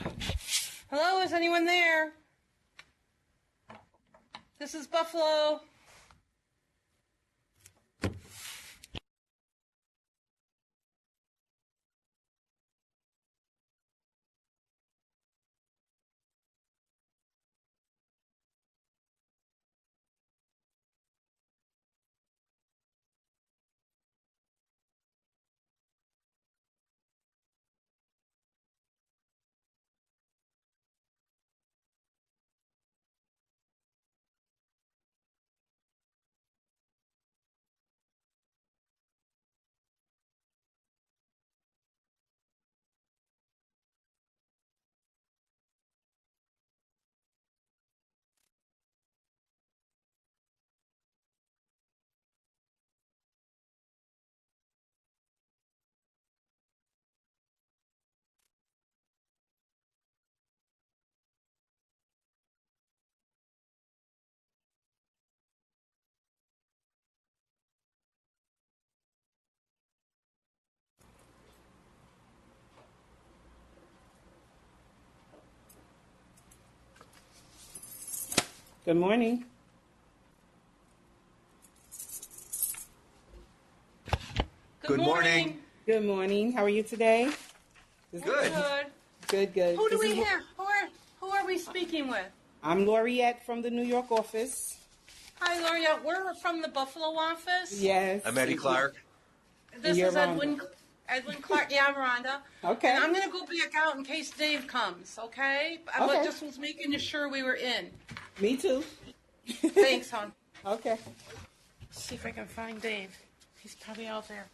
Hello, is anyone there? This is Buffalo. Good morning. Good morning. Good morning. How are you today? Good. Good. Who do we have? Who are we speaking with? I'm Lauriette from the New York office. Hi, Gloria. We're from the Buffalo office. Yes. I'm Eddie Clark. This You're is Rhonda. Edwin Clark. Yeah, I'm Rhonda. Okay. And I'm going to go back out in case Dave comes, okay? I Okay. just was making sure we were in. Me too. Thanks, hon. Okay. See if I can find Dave. He's probably out there.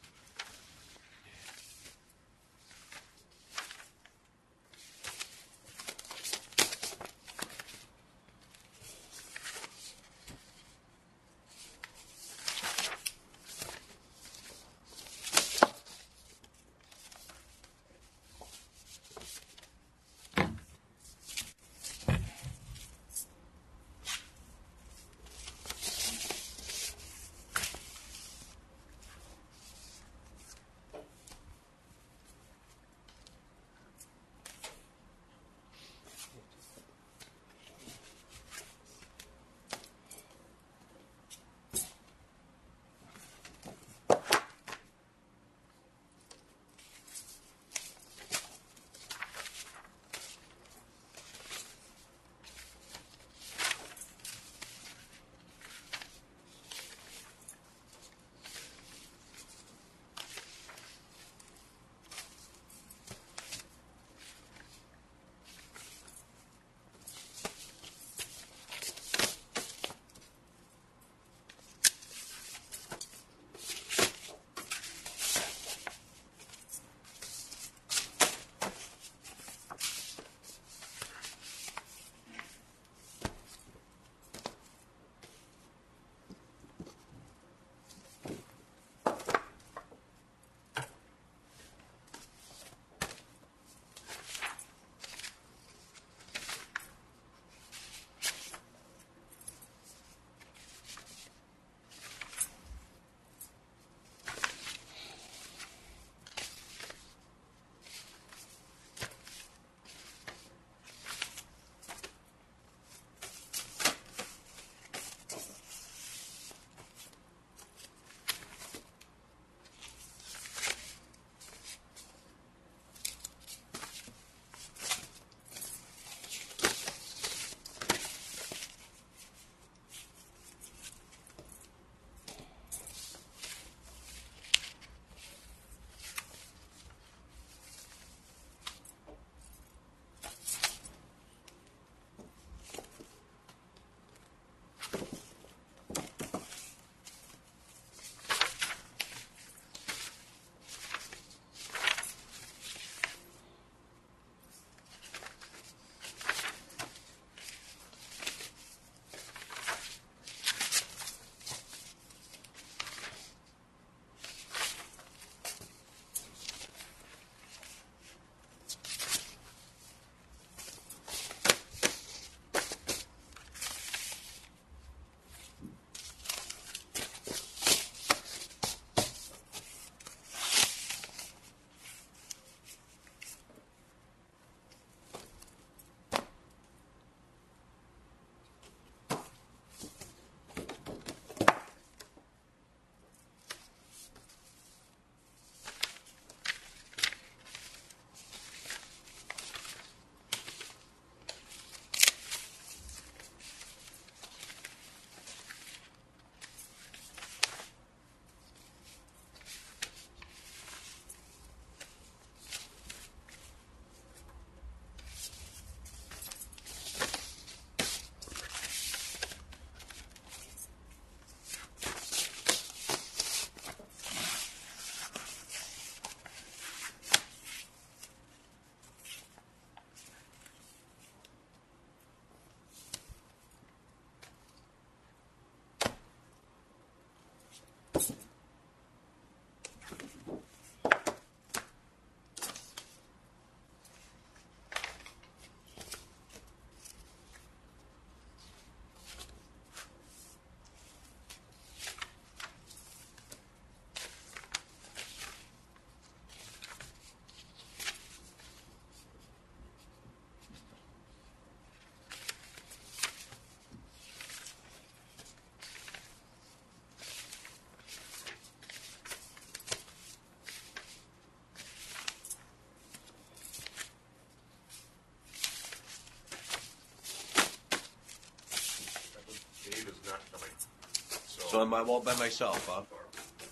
so I'm all by myself, huh?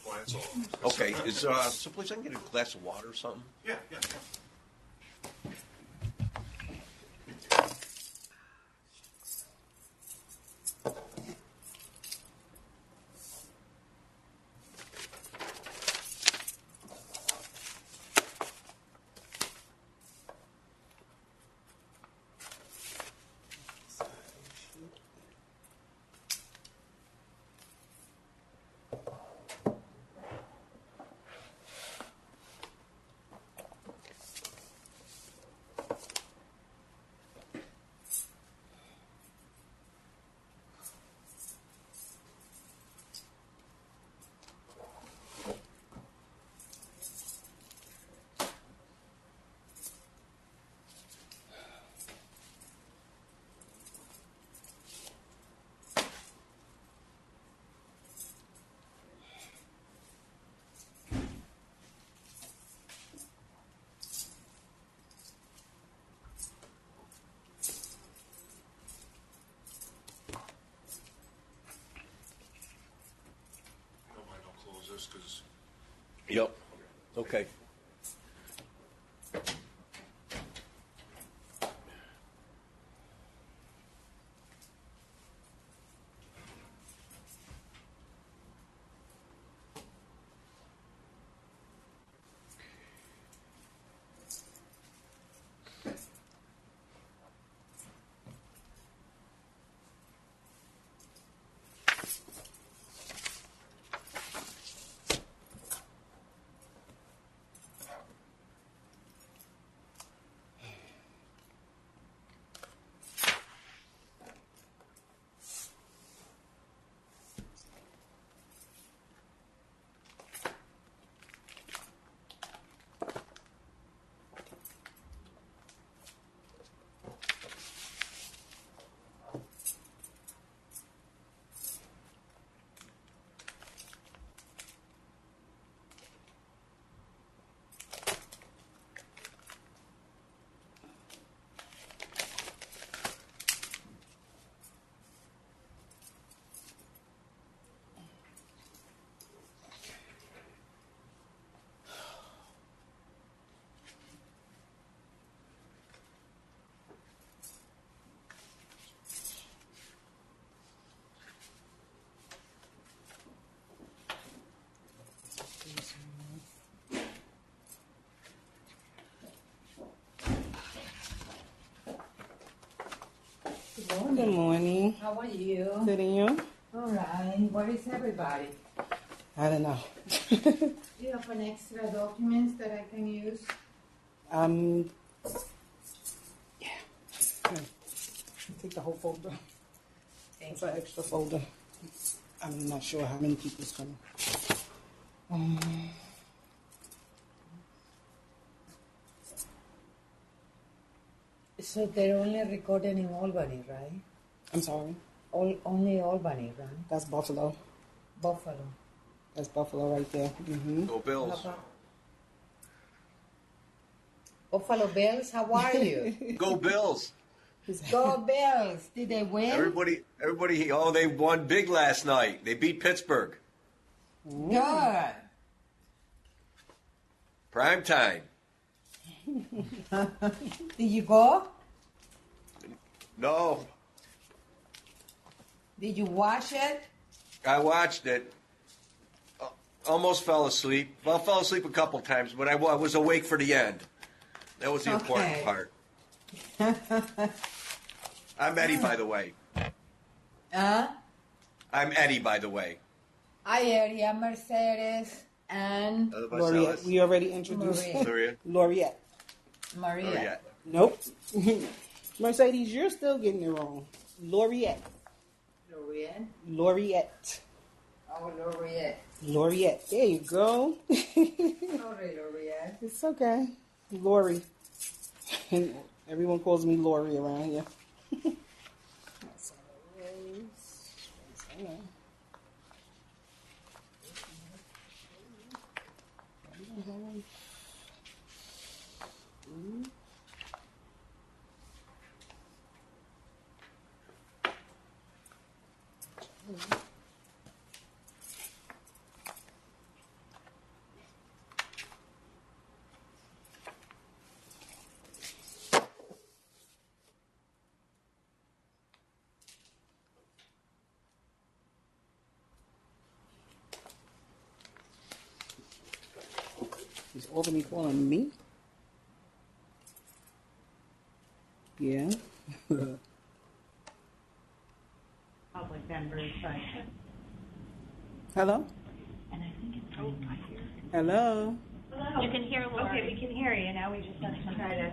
Clients all. Okay, is someplace I can get a glass of water or something? Yeah. Don't mind, I'll close this because. Yep. Okay. Good morning. How are you? Good, and you? All right. Where is everybody? I don't know. Do you have an extra documents that I can use? Yeah. Here. Take the whole folder. It's an extra folder. I'm not sure how many people's coming. So they're only recording in Albany, right? I'm sorry. Only Albany, right? That's Buffalo. Buffalo. That's Buffalo right there. Mm-hmm. Go How Bills. about Buffalo Bills? How are you? Go Bills. Go Bills! Did they win? Everybody, oh, they won big last night. They beat Pittsburgh. Good. Prime time. Did you go? No, Did you watch it? I watched it. Almost fell asleep. Well, fell asleep a couple times, but I was awake for the end. That was the important Okay. part. I'm Eddie, by the way. Huh? I'm Eddie, by the way. Hi, Eddie. I'm Mercedes and Laureate. We already introduced Maria. Laureate. Laureate. Maria. Laureate. Nope. Mercedes, you're still getting it wrong. Laureate. Laureate. Laureate. Oh, Laureate. Laureate. There you go. Sorry, Laureate. It's okay. Lori. Everyone calls me Lori around here. That's all right. Albany calling me? Yeah. Public members, but. Hello? And I think it's over here. Hello? You can hear Laura. Okay, we can hear you. Now we just have to try to.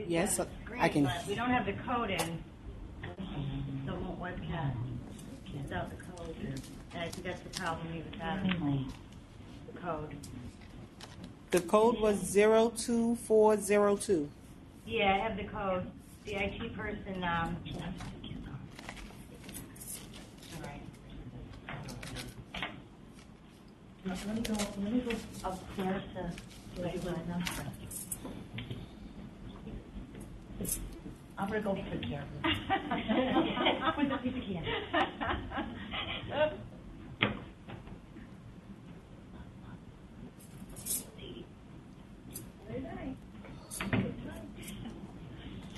Yes, Screen, I can. but we don't have the code in. So it won't webcast without the code. And I think that's the problem with that. The code. The code was 02402. Yeah, I have the code. The IT person, all right. Let me go upstairs to let you know. I'm gonna go for the chair. With the piece of candy.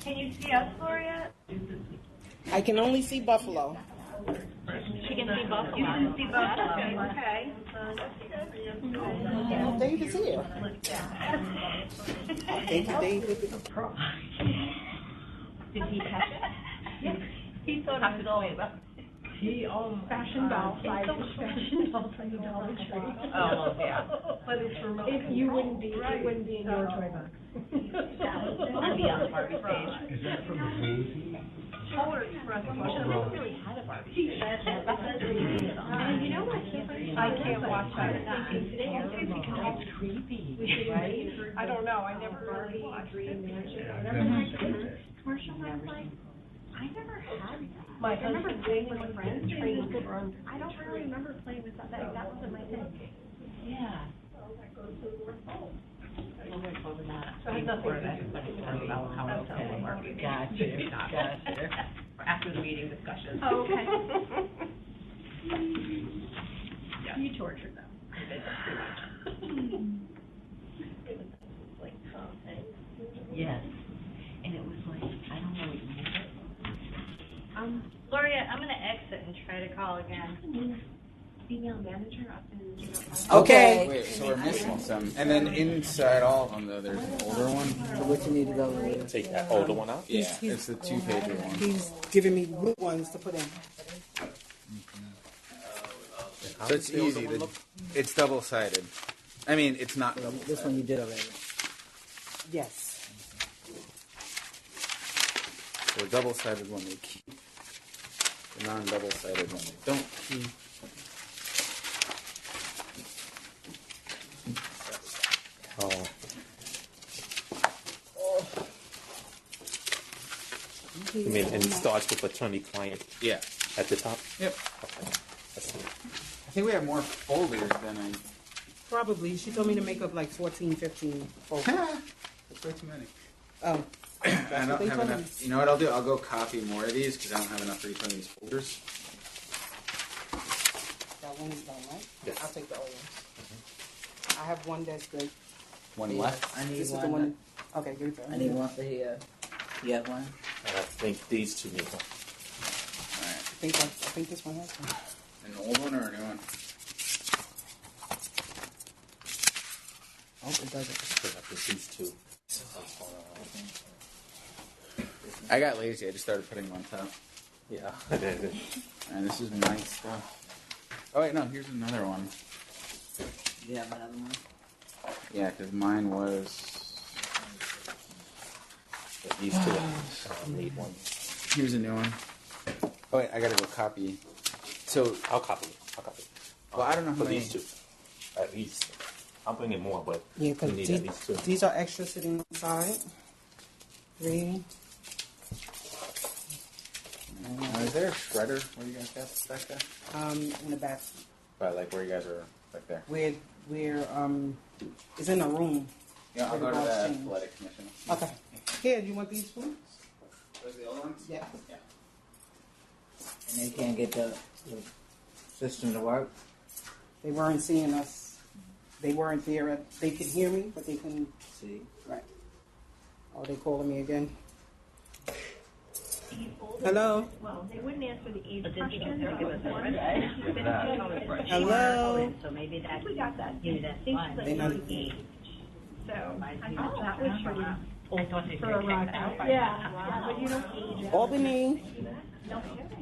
Can you see us, Gloria? I can only see Buffalo. She can see Buffalo. You can see Buffalo. Okay. Oh, David's here. Thank you, David. Did he catch it? Yes. He thought it was all about. Fashion doll size, fashion doll from the Dollar Tree. Oh, yeah. But it's remote. If you wouldn't be, it wouldn't be in your toy box. I'd be on the Barbie page. Is that from the movie? Polar Express. I never really had a Barbie. You know what? I can't watch that. It's creepy, right? I don't know, I never watched it. Commercial last night? I never had that. My I remember husband playing did with when friends. friends were I don't really remember playing with that. That wasn't my thing. Yeah. So it has nothing to do with Gotcha. after the meeting discussion. Oh, okay. You tortured them. Yes. And it was like, I don't know what you did. Gloria, I'm gonna exit and try to call again. Female manager up in. Okay. Wait, so we're missing some. And then inside all of them, though, there's an older one. What you need to go with? Take that older one out? Yeah, it's the 2-pager one. He's giving me blue ones to put in. So it's easy. It's double-sided. I mean, it's not double-sided. This one you did already. Yes. So a double-sided one they keep. The non-double-sided one they don't keep. Oh. You mean, and it starts with attorney-client Yeah. at the top? Yep. Okay. Let's see. I think we have more folders than I... Probably. She told me to make up like 14, 15 folders. That's way too many. Oh. I what don't they have told enough. You know what I'll do? I'll go copy more of these because I don't have enough for each one of these folders. That one's done, right? Yes. I'll take the old ones. I have one that's good. One left. I need This is one. the one. Okay, give it to her. I need one for here. You have one? And I think these two need one. Alright. I think this one has one. An old one or a new one? Oh, it doesn't. Because I think these two. I got lazy. I just started putting them on top. Yeah. And this is my stuff. Oh wait, no. Here's another one. You have another one? Yeah, because mine was. But these two need one. Here's a new one. Oh wait, I gotta go copy. So, I'll copy it. well, I don't know how For many. these two. At least. I'll bring in more, but Yeah, we because need at least two. these are extra sitting on the side. 3. Is there a shredder where you guys got back there? In the back. But like where you guys are back there. We're it's in a room. Yeah, I'll go to Where the the boss change. athletic commission. Okay. Here, you want these spoons? Those the old ones? Yeah. And they can't get the system to work? They weren't seeing us. They weren't there. They could hear me, but they couldn't. See? Right. Oh, they calling me again. Hello. Well, they wouldn't answer the age question. Hello. So maybe that. We got that. Maybe that's fine. They not- Age. So I thought that was pretty for a rock out. Yeah, Yeah, but you don't age it. Albany,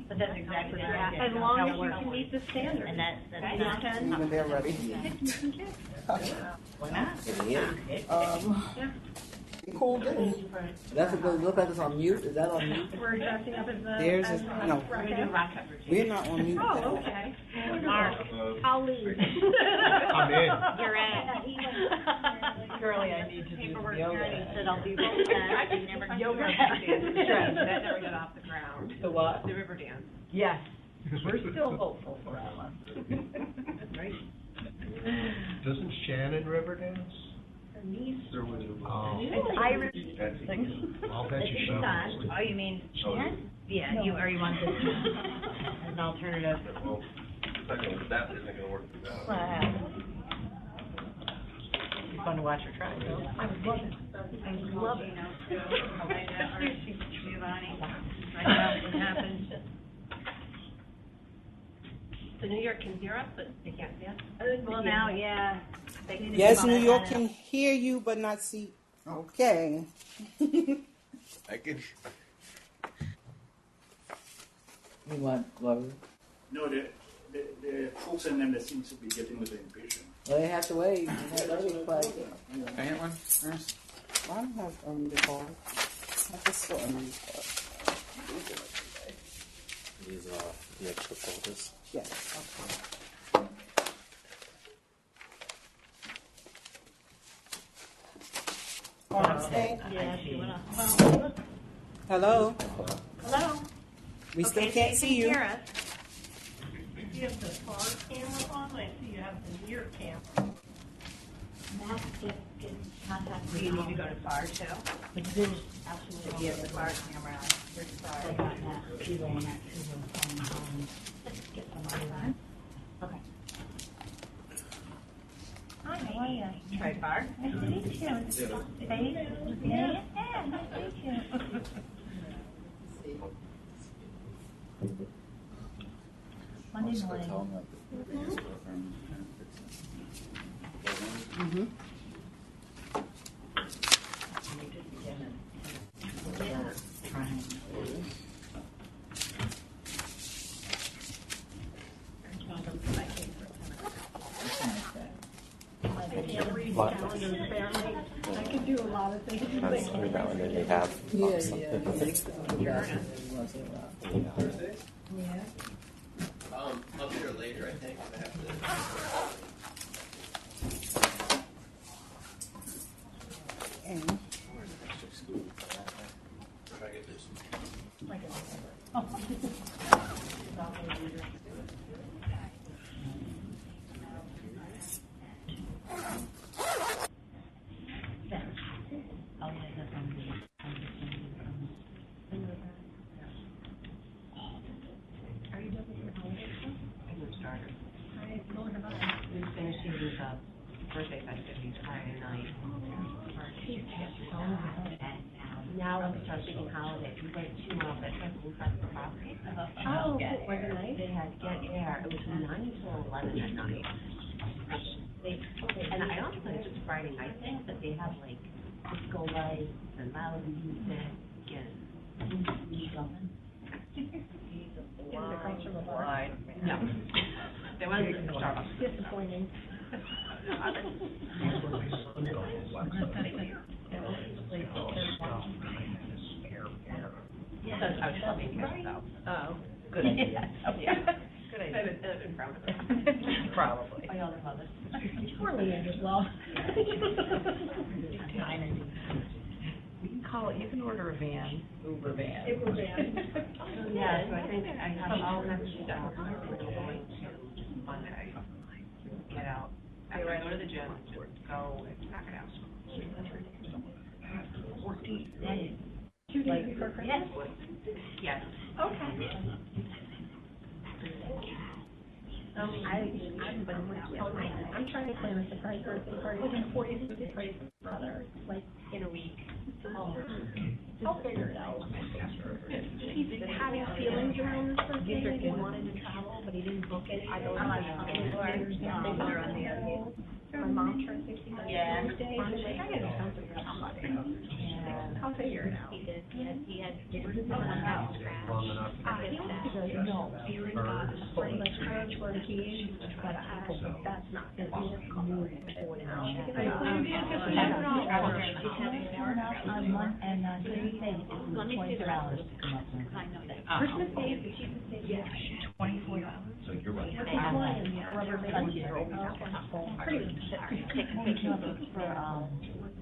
but that's exactly what I did. As long as you can meet the standard. And that's You not. can. when they're ready. Why not? Cool day. That's what it looks like it's on mute. Is that on mute? We're dressing up as the. There's as a- the no. rock We do out. rock coverage. We're not on mute. Oh, okay. Mark, I'll leave. I'm in. you're at. Curly, I need to do Paperwork yoga. attorney said I'll be both that. You never Yoga That never got off the ground. The what? The river dance. Yes. We're still hopeful for that one. Right. Doesn't Shannon river dance? Her niece. Oh, It's Irish. I'll bet you she It's does. on. Oh, you mean Shan? Yeah, you want this as an alternative. Well, that isn't gonna work too well. It's fun to watch her try. I would love it. I love it. Giovanni, find out what happened. So New York can hear us, but they can't see us. Well, now, yeah. They need to Yes, come New up York with can hear you but not see. Okay. I can. You want Gloria? No, the folks and them that seem to be getting with the impatient. Well, they have to wait. That other place. Can I get one first? I don't have the card. I just saw these cards. These are the extra folders. Yes. Okay. Stay. Yeah, she went Hello. Hello? We still Okay, can't they see you. hear us. You have the far camera on, I see you have the near camera. Do you need to go to FAR too? Absolutely. You have the FAR camera on. Where's FAR? Okay. Hi, how are you? Try FAR? Nice to meet you. Nice to meet you. Yeah, nice to meet you. Monday Also, morning. tell them like the biggest firm kind of fix it. I can't read calendars apparently. I can do a lot of things. That's every now and then they have Yeah, something. yeah. Once in a while. Thursdays? Yeah. I'll be here later, I think. I have to. And Try to get this. Are you done with your holiday stuff? I just started. We finished his birthday festivities Friday night. Now I'm start thinking holidays. We went to Festival Festival Properties. Oh, was it nice? They had Get Air. It was 9 till 11 at night. And I don't think it's just Friday night thing, but they have like disco lights and loud music and something. It comes from a bar. No. They wanted to Starbucks. Disappointing. Yes, I was helping you though. Oh, good idea. Yeah. Good I idea. was in front of them. Probably. My other mother. Poorly as well. You can call it, you can order a van, Uber van. It was bad. Yeah, so I think I have all messages that we're going to Monday. Get out. After I go to the gym, go knock it out. 14 days. 2 days before Christmas? Yes. Okay. I'm trying to plan a surprise birthday party. Looking for you to surprise my brother, like, in a week. I'll figure it out. He's having feelings around this birthday. He wanted to travel, but he didn't book it. I don't know. They put her on the my mom turned 65 Yeah. Tuesday, I'm like, I gotta do something for somebody. I'll figure it out. He did. He had someone got scratched. Long enough. He wants to go, no, you're in spring church where he is, but that's not gonna be a commute for now. Let me see the rest of it, because I know that. Christmas Day is the cheapest day. Yeah. $24. So you're right. Rubber bands are always out. Pretty much. Take a picture of it.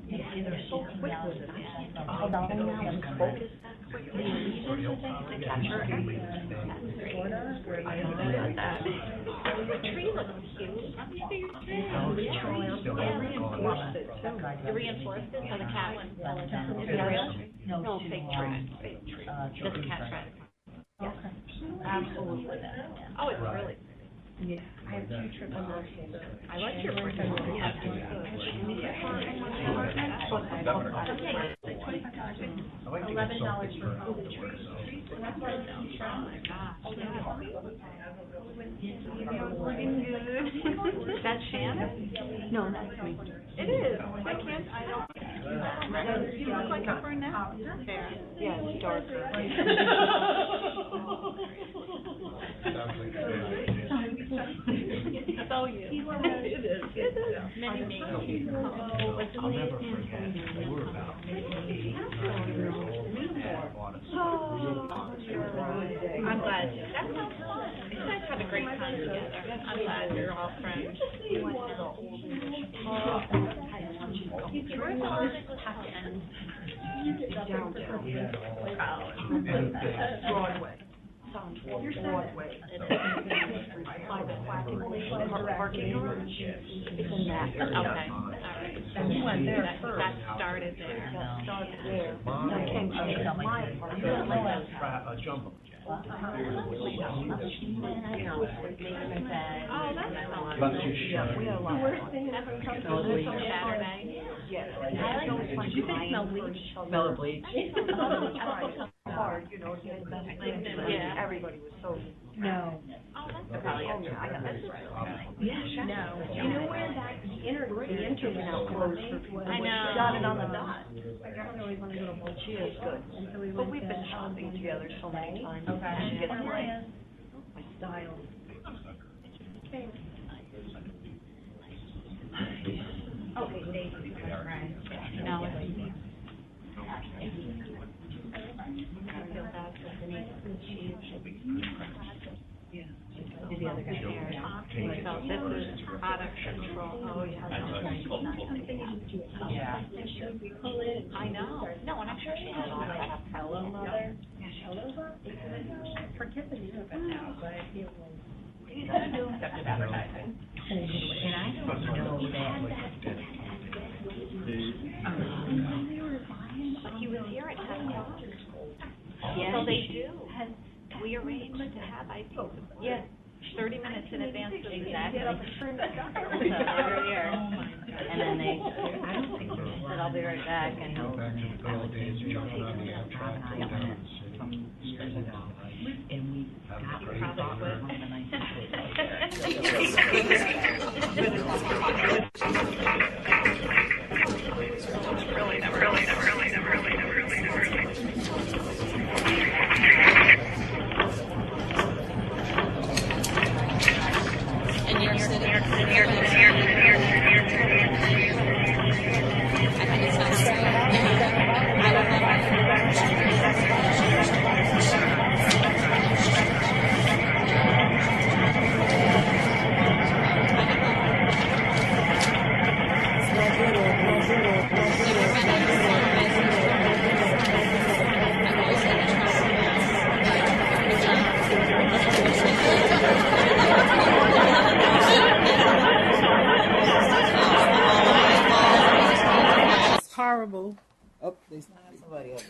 They're so quick with it. Oh, now it's focused that quickly. To capture everything. I don't know about that. The tree looks cute. Let me see your tree. Yeah, reinforced it. You reinforced it so the cat wouldn't fall into the Is it a real tree? No, fake tree. Fake tree. Does the cat try it? Yes. Absolutely. Oh, it's really. Yeah. I have 2 triple nurses. I like your apartment. Yeah. $11 for all the trees. That's what I'm saying. Oh my gosh. Looking good. That's Shannon? No, that's me. It is. I can't, I don't. You look like a brunette. Fair. Yeah, it's darker. So you. It is. It is. Many me. I'll never forget. We were about 8 years old. I'm glad. That sounds fun. You guys had a great time together. I'm glad you're all friends. You went to the old Where's the old Hutton? Broadway. Broadway. Parking garage? It's in that. Okay, all right. We went there first. That started there. That started there. Mom, That came to my apartment. a jumbo jet. Oh, that's fun. But you should. We had a lot. The worst thing that ever comes to This on Saturday? Yes. I like this one. Did you think smell bleach? Smell of bleach. Hard, you know, getting back. Yeah. Everybody was so. No. Oh, that's probably Oh, yeah, I got this is this. really nice. Yeah, no. You know where that the entry now closed for I know. Got it on the dot. Like, I don't really want to go to Mochi. She is good. But we've been shopping together so many times. Okay. She gets my style. Okay. Okay, Dave. No, it's I feel bad for Denise. She's the other guy there. So this is out of control. Oh, yeah. Yeah. I know. No, and I'm sure she has all that. Hello, mother. Hello, mother. Forget the name of it now, but it was. Accepted advertising. And I don't know that. He was here at 10 o'clock. Yeah, so they do. We arranged to have, I think, 30 minutes in advance of the exact. And then they, I don't think they said, I'll be right back, and Go back to the good old days, jumping on the Amtrak, go down the city. some years ago, and we got Have a great probably time. one of the nicest It's horrible. Oh, they somebody else.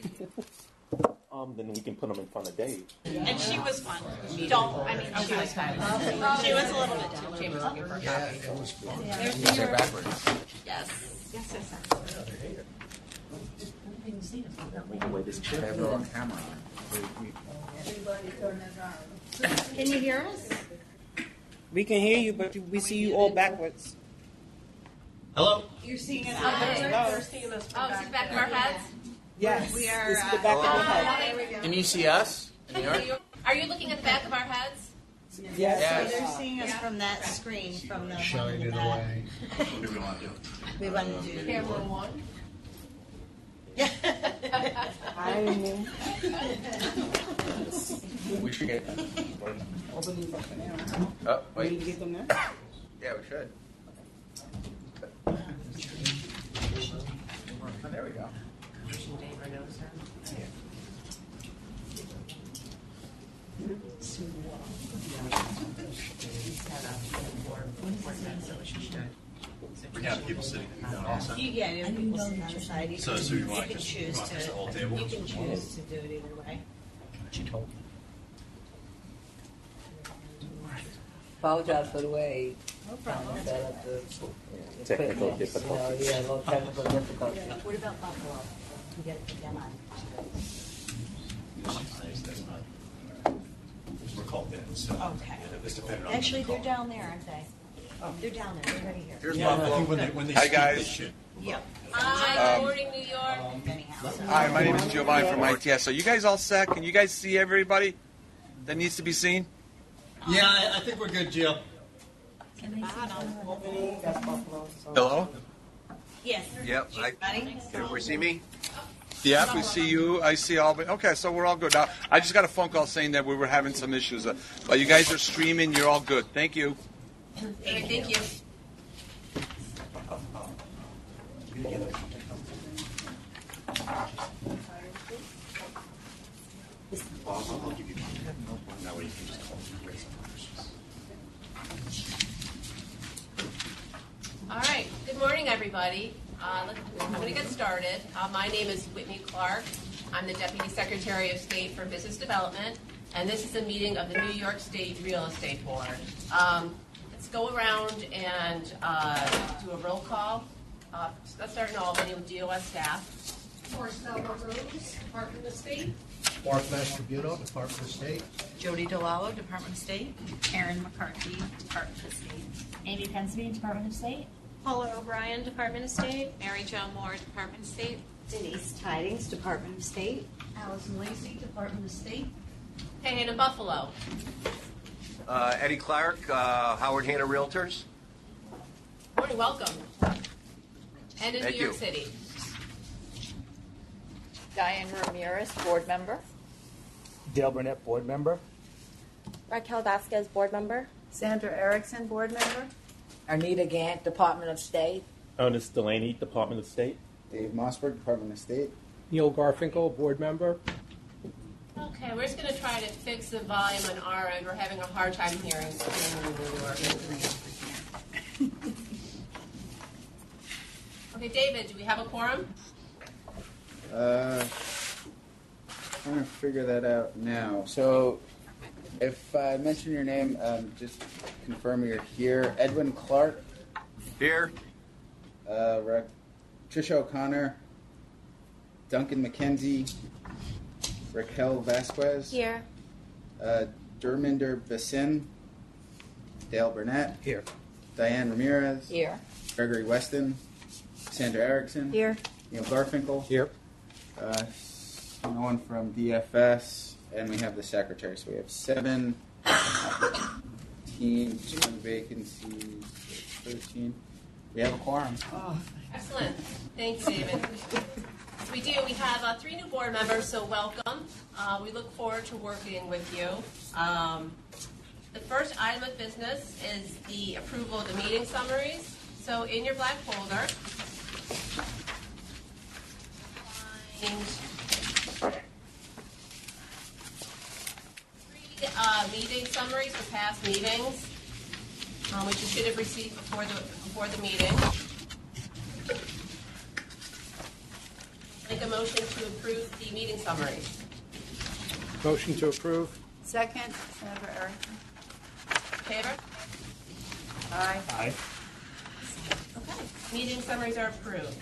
Then we can put them in front of Dave. And she was fun. She was fun. She was a little bit too James will give her a copy. There's your backwards. Yes. Yes, Wait, this chair have on camera. Can you hear us? We can hear you, but we see you all backwards. Hello? You're seeing us. Hello. Is it the back of our heads? Yes. We are. This is the back of the head. There we go. Can you see us in New York? Are you looking at the back of our heads? Yes. Yes. They're seeing us from that screen, from the one in the back. What do we want to do? We want to do camera one. I mean, We should get. open these up now. Oh, We need to wait. get them there. Yeah, we should. Oh, there we go. We have people sitting down also. Yeah, there are people sitting on the side. You So- can, so you want can just- choose you want to. just the whole table? You can choose to do it either way. Apologize for the way. No problem. Set up the Technical equipment. difficulties. Yeah, a little technical difficulty. What about Buffalo? We got to put them on. We're called in, so. Okay. It's dependent on. Actually, they're down there, aren't they? They're down there. They're right here. Here's Yeah, Buffalo. when they Hi, speak, guys. they should. Yeah. Hi, good morning, New York. Anyhow. Hi, my name is Giovanni from ITS. So you guys all set? Can you guys see everybody that needs to be seen? Yeah, I think we're good, Jill. Opening, that's Buffalo. So. Hello? Yes. Yep. Ready? Can everybody see me? Yep, we see you. I see all. Okay, so we're all good. Now, I just got a phone call saying that we were having some issues. But you guys are streaming. You're all good. Thank you. Thank you. That way you can just call and raise All right. Good morning, everybody. I'm going to get started. My name is Whitney Clark. I'm the Deputy Secretary of State for Business Development, and this is a meeting of the New York State Real Estate Board. Let's go around and do a roll call. Let's start in Albany with DOS staff. Marcella Rose, Department of State. Mark Mastrobuto, Department of State. Jody DeLallo, Department of State. Erin McCarthy, Department of State. Amy Pensby, Department of State. Paula O'Brien, Department of State. Mary Jo Moore, Department of State. Denise Tidings, Department of State. Allison Lacey, Department of State. Okay, and in Buffalo. Eddie Clark, Howard Hanna Realtors. Morning, welcome. And in Thank New York you. City. Diane Ramirez, Board Member. Dale Burnett, Board Member. Raquel Vasquez, Board Member. Sandra Erickson, Board Member. Anita Gant, Department of State. Ernest Delaney, Department of State. Dave Mossberg, Department of State. Neil Garfinkel, Board Member. Okay, we're just going to try to fix the volume on our end. We're having a hard time hearing New York. Okay, David, do we have a quorum? Trying to figure that out now. So, if I mention your name, just confirm you're here. Edwin Clark. Here. Trisha O'Connor. Duncan McKenzie. Raquel Vasquez. Here. Durminder Basin. Dale Burnett. Here. Diane Ramirez. Here. Gregory Weston. Sandra Erickson. Here. Neil Garfinkel. Here. No one from DFS, and we have the secretary. So we have 7 teams, 2 vacancies, 13. We have a quorum. Oh, excellent. Thank you, David. We do. We have 3 new board members, so welcome. We look forward to working with you. The first item of business is the approval of the meeting summaries. So in your black folder, find 3 meeting summaries for past meetings, which you should have received before the meeting. Make a motion to approve the meeting summaries. Motion to approve. Second, Sandra Erickson. Favor? Aye. Aye. Okay. Meeting summaries are approved.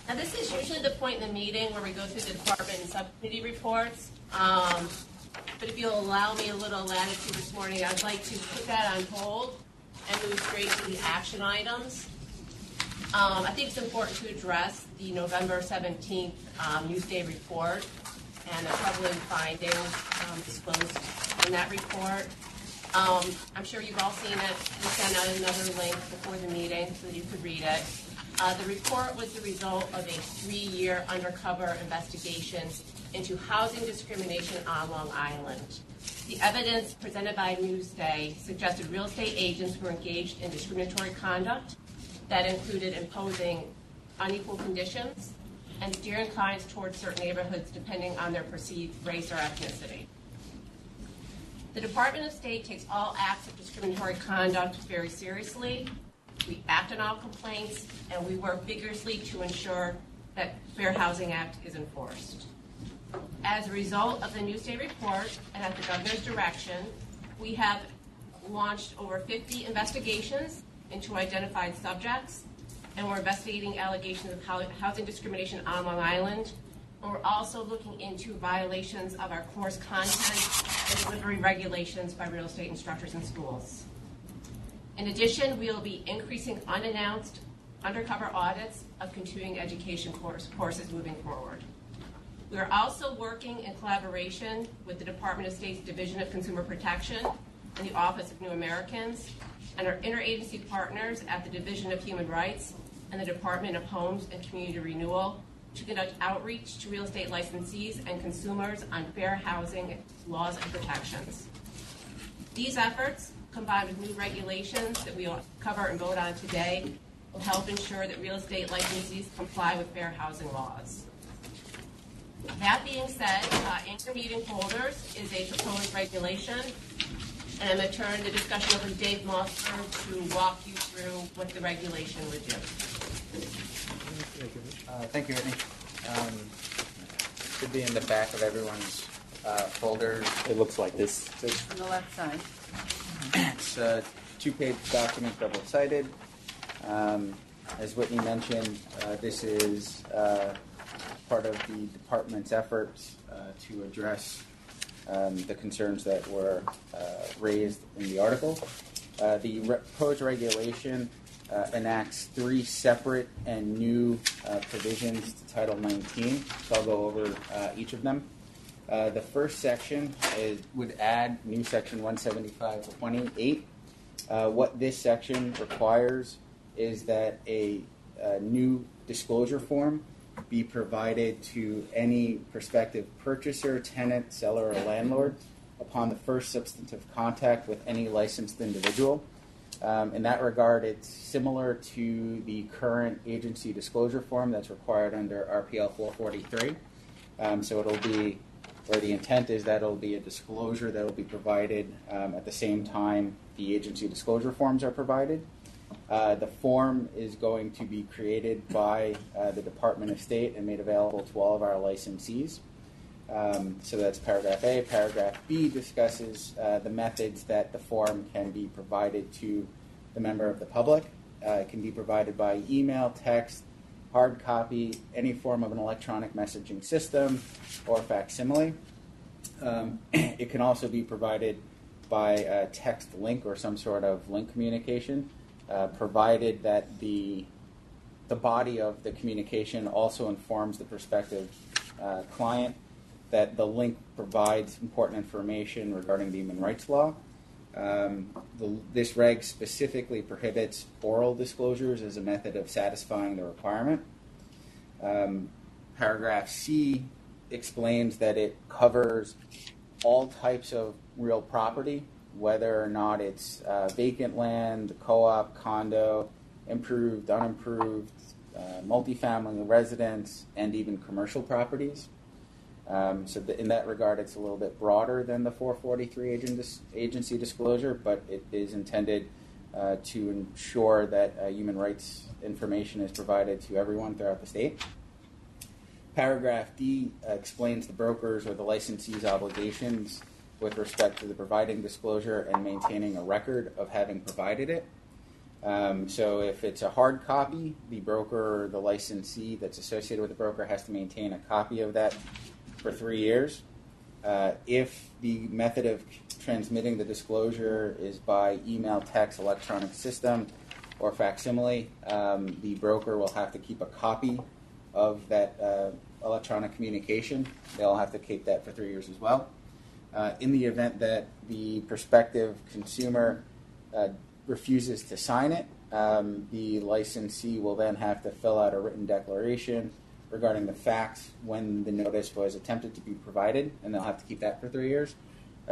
Now, this is usually the point in the meeting where we go through the department and subcommittee reports. But if you'll allow me a little latitude this morning, I'd like to put that on hold and move straight to the action items. I think it's important to address the November 17th Newsday report and the troubling findings disclosed in that report. I'm sure you've all seen it. We sent out another link before the meeting so that you could read it. The report was the result of a 3-year undercover investigation into housing discrimination on Long Island. The evidence presented by Newsday suggested real estate agents were engaged in discriminatory conduct that included imposing unequal conditions and steering clients towards certain neighborhoods depending on their perceived race or ethnicity. The Department of State takes all acts of discriminatory conduct very seriously. We act on all complaints, and we work vigorously to ensure that Fair Housing Act is enforced. As a result of the Newsday report and at the governor's direction, we have launched over 50 investigations into identified subjects, and we're investigating allegations of housing discrimination on Long Island. And we're also looking into violations of our course content and delivery regulations by real estate instructors in schools. In addition, we will be increasing unannounced undercover audits of continuing education courses moving forward. We are also working in collaboration with the Department of State's Division of Consumer Protection and the Office of New Americans, and our interagency partners at the Division of Human Rights and the Department of Homes and Community Renewal to conduct outreach to real estate licensees and consumers on fair housing laws and protections. These efforts, combined with new regulations that we will cover and vote on today, will help ensure that real estate licensees comply with fair housing laws. That being said, intermeeting holders is a proposed regulation, and I'm going to turn the discussion over to Dave Mossberg to walk you through what the regulation would do. Thank you, Whitney. Should be in the back of everyone's folders. It looks like this. On the left side. It's a 2-page document, double-sided. As Whitney mentioned, this is part of the department's efforts to address the concerns that were raised in the article. The proposed regulation enacts 3 separate and new provisions to Title 19, so I'll go over each of them. The first section would add new section 175.28. What this section requires is that a new disclosure form be provided to any prospective purchaser, tenant, seller, or landlord upon the first substantive contact with any licensed individual. In that regard, it's similar to the current agency disclosure form that's required under RPL 443. So it'll be, or the intent is that it'll be a disclosure that will be provided at the same time the agency disclosure forms are provided. The form is going to be created by the Department of State and made available to all of our licensees. So that's paragraph A. Paragraph B discusses the methods that the form can be provided to the member of the public. It can be provided by email, text, hard copy, any form of an electronic messaging system, or facsimile. It can also be provided by a text link or some sort of link communication, provided that the body of the communication also informs the prospective client that the link provides important information regarding the human rights law. This reg specifically prohibits oral disclosures as a method of satisfying the requirement. Paragraph C explains that it covers all types of real property, whether or not it's vacant land, co-op, condo, improved, unimproved, multifamily residence, and even commercial properties. In that regard, it's a little bit broader than the 443 agency disclosure, but it is intended to ensure that human rights information is provided to everyone throughout the state. Paragraph D explains the broker's or the licensee's obligations with respect to the providing disclosure and maintaining a record of having provided it. So if it's a hard copy, the broker or the licensee that's associated with the broker has to maintain a copy of that for 3 years. If the method of transmitting the disclosure is by email, text, electronic system, or facsimile, the broker will have to keep a copy of that electronic communication. They'll have to keep that for 3 years as well. In the event that the prospective consumer refuses to sign it, the licensee will then have to fill out a written declaration regarding the facts when the notice was attempted to be provided, and they'll have to keep that for 3 years.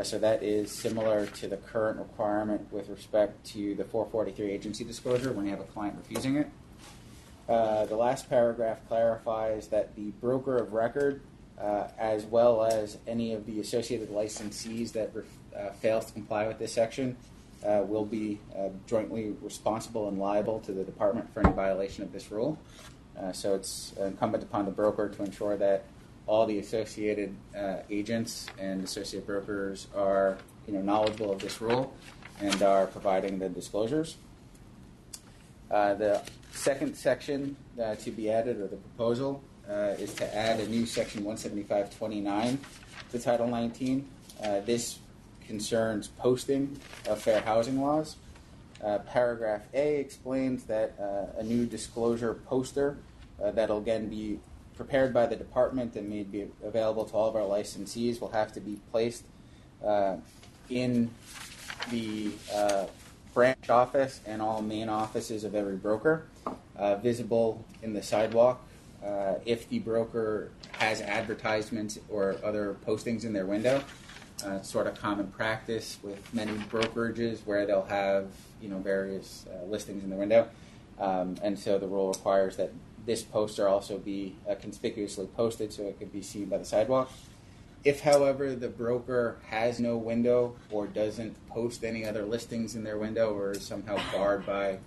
So that is similar to the current requirement with respect to the 443 agency disclosure when you have a client refusing it. The last paragraph clarifies that the broker of record, as well as any of the associated licensees that fails to comply with this section, will be jointly responsible and liable to the department for any violation of this rule. So it's incumbent upon the broker to ensure that all the associated agents and associate brokers are knowledgeable of this rule and are providing the disclosures. The second section to be added, or the proposal, is to add a new section 175.29 to Title 19. This concerns posting of fair housing laws. Paragraph A explains that a new disclosure poster that'll again be prepared by the department and made be available to all of our licensees will have to be placed in the branch office and all main offices of every broker, visible in the sidewalk. If the broker has advertisements or other postings in their window, sort of common practice with many brokerages where they'll have various listings in the window, and so the rule requires that this poster also be conspicuously posted so it could be seen by the sidewalk. If, however, the broker has no window or doesn't post any other listings in their window or is somehow barred by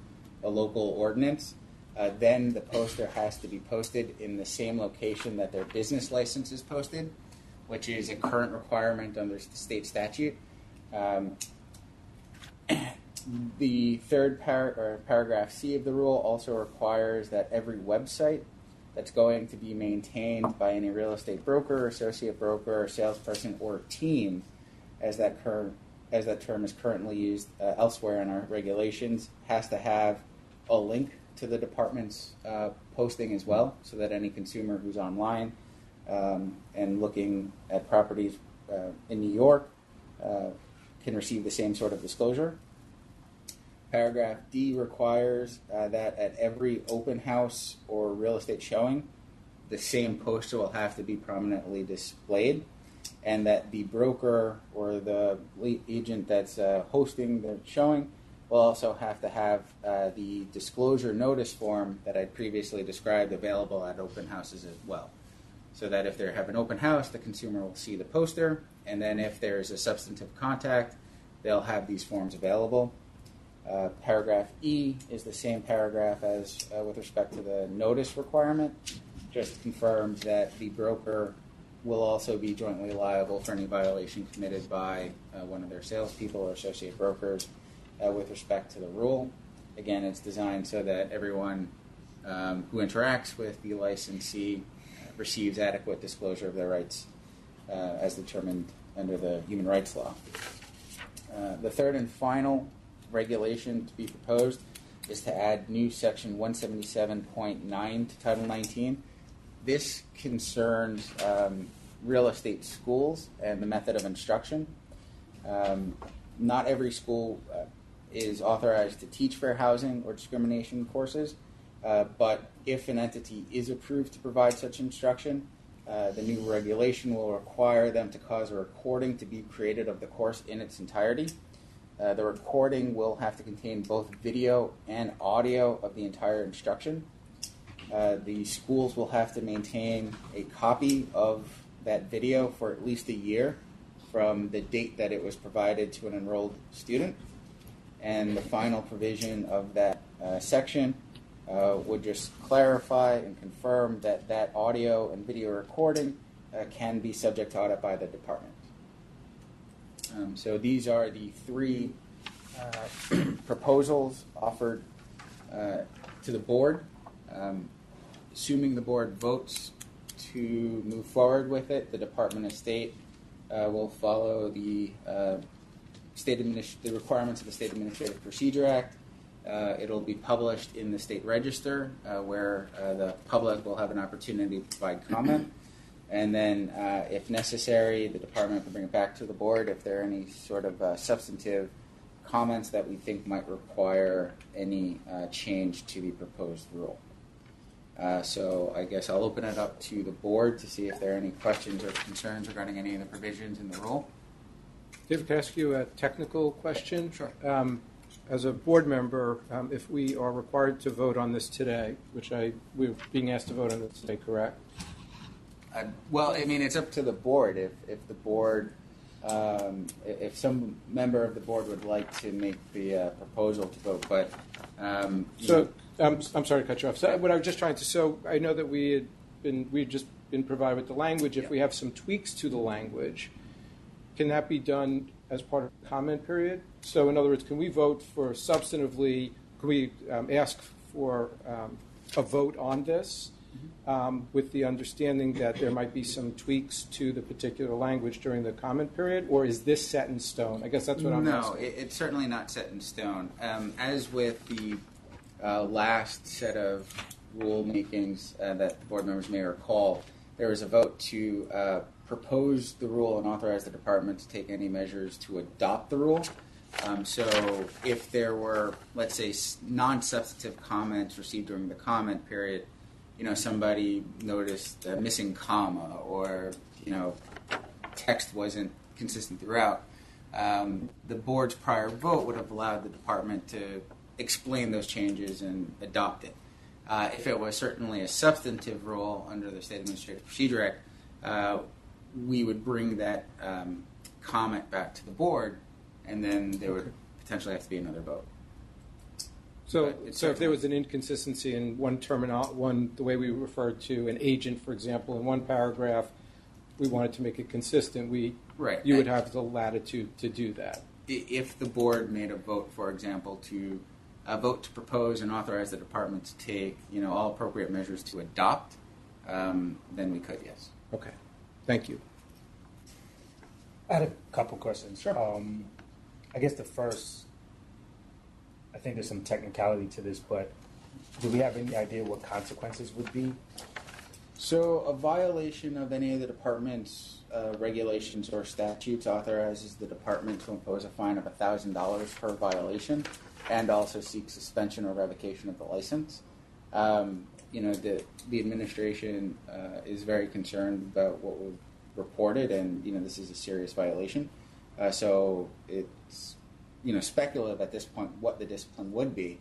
a local ordinance, then the poster has to be posted in the same location that their business license is posted, which is a current requirement under the state statute. The third paragraph C of the rule also requires that every website that's going to be maintained by any real estate broker, associate broker, or salesperson, or team, as that term is currently used elsewhere in our regulations, has to have a link to the department's posting as well, so that any consumer who's online and looking at properties in New York can receive the same sort of disclosure. Paragraph D requires that at every open house or real estate showing, the same poster will have to be prominently displayed, and that the broker or the agent that's hosting the showing will also have to have the disclosure notice form that I previously described available at open houses as well. So that if they have an open house, the consumer will see the poster, and then if there's a substantive contact, they'll have these forms available. Paragraph E is the same paragraph as with respect to the notice requirement. Just confirms that the broker will also be jointly liable for any violation committed by one of their salespeople or associate brokers with respect to the rule. Again, it's designed so that everyone who interacts with the licensee receives adequate disclosure of their rights as determined under the human rights law. The third and final regulation to be proposed is to add new section 177.9 to Title 19. This concerns real estate schools and the method of instruction. Not every school is authorized to teach fair housing or discrimination courses, but if an entity is approved to provide such instruction, the new regulation will require them to cause a recording to be created of the course in its entirety. The recording will have to contain both video and audio of the entire instruction. The schools will have to maintain a copy of that video for at least a year from the date that it was provided to an enrolled student. And the final provision of that section would just clarify and confirm that that audio and video recording can be subject to audit by the department. So these are the three proposals offered to the board. Assuming the board votes to move forward with it, the Department of State will follow the the requirements of the State Administrative Procedure Act. It'll be published in the State Register, where the public will have an opportunity to provide comment. And then, if necessary, the department can bring it back to the board if there are any sort of substantive comments that we think might require any change to the proposed rule. So I guess I'll open it up to the board to see if there are any questions or concerns regarding any of the provisions in the rule. David, can I ask you a technical question? Sure. As a board member, if we are required to vote on this today, which we're being asked to vote on this today, correct? Well, I mean, it's up to the board. If the board, if some member of the board would like to make the proposal to vote, but I'm sorry to cut you off. So what I was just trying to. So I know that we'd just been provided with the language. If we have some tweaks to the language, can that be done as part of the comment period? So in other words, can we vote for substantively? Can we ask for a vote on this? With the understanding that there might be some tweaks to the particular language during the comment period, or is this set in stone? I guess that's what I'm asking. No, it's certainly not set in stone. As with the last set of rule makings that board members may recall, there was a vote to propose the rule and authorize the department to take any measures to adopt the rule. So if there were, let's say, non-substantive comments received during the comment period, somebody noticed a missing comma or, text wasn't consistent throughout, the board's prior vote would have allowed the department to explain those changes and adopt it. If it was certainly a substantive rule under the State Administrative Procedure Act, we would bring that comment back to the board, and then there would potentially have to be another vote. So if there was an inconsistency in the way we referred to an agent, for example, in one paragraph, we wanted to make it consistent. You would have the latitude to do that. If the board made a vote, for example, to vote to propose and authorize the department to take, all appropriate measures to adopt, then we could, yes. Okay, thank you. I had a couple questions. Sure. I guess the first. I think there's some technicality to this, but do we have any idea what consequences would be? So a violation of any of the department's regulations or statutes authorizes the department to impose a fine of $1,000 per violation and also seek suspension or revocation of the license. The administration is very concerned about what was reported, and this is a serious violation. So it's speculative at this point what the discipline would be,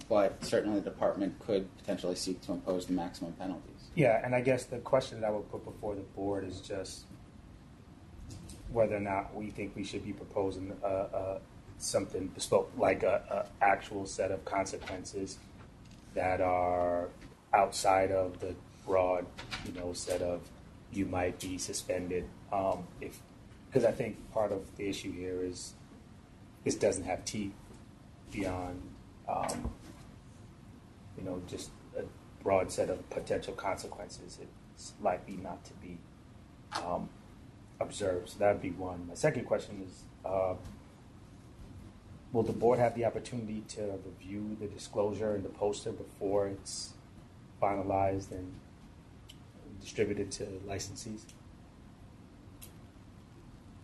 but certainly the department could potentially seek to impose the maximum penalties. Yeah, and I guess the question that I would put before the board is just whether or not we think we should be proposing something bespoke, like a actual set of consequences that are outside of the broad, set of you might be suspended. Because I think part of the issue here is this doesn't have teeth beyond, just a broad set of potential consequences. It's likely not to be observed. So that would be one. My second question is, will the board have the opportunity to review the disclosure and the poster before it's finalized and distributed to licensees?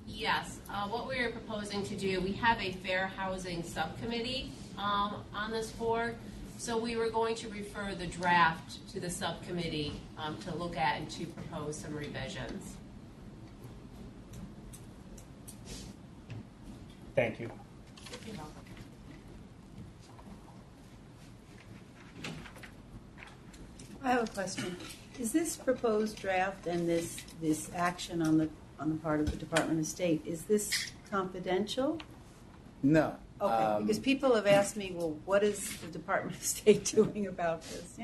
Yes. What we are proposing to do, we have a fair housing subcommittee on this board. So we were going to refer the draft to the subcommittee to look at and to propose some revisions. Thank you. You're welcome. I have a question. Is this proposed draft and this action on the part of the Department of State, is this confidential? No. Okay, because people have asked me, well, what is the Department of State doing about this?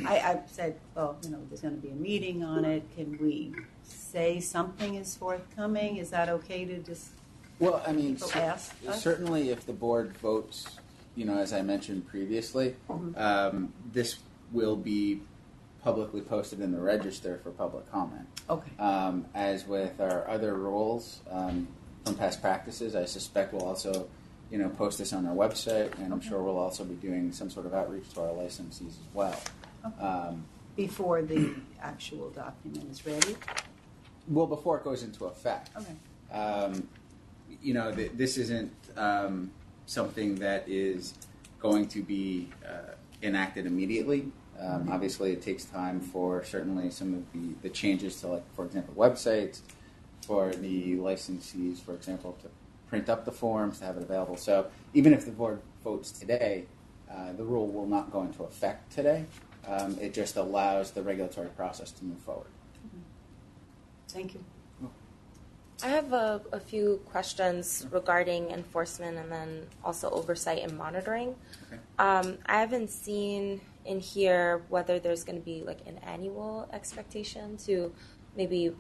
I said, well, there's going to be a meeting on it. Can we say something is forthcoming? Is that okay to just? Well, I mean, ask us? Certainly, if the board votes, as I mentioned previously, this will be publicly posted in the register for public comment. Okay. As with our other rules, from past practices. I suspect we'll also, post this on our website, and I'm sure we'll also be doing some sort of outreach to our licensees as well. Before the actual document is ready? Well, before it goes into effect. Okay. This isn't something that is going to be enacted immediately. Obviously, it takes time for certainly some of the changes to, like, for example, websites, for the licensees, for example, to print up the forms, to have it available. So even if the board votes today, the rule will not go into effect today. It just allows the regulatory process to move forward. Thank you. I have a few questions regarding enforcement and then also oversight and monitoring. Okay. I haven't seen in here whether there's going to be like an annual expectation to maybe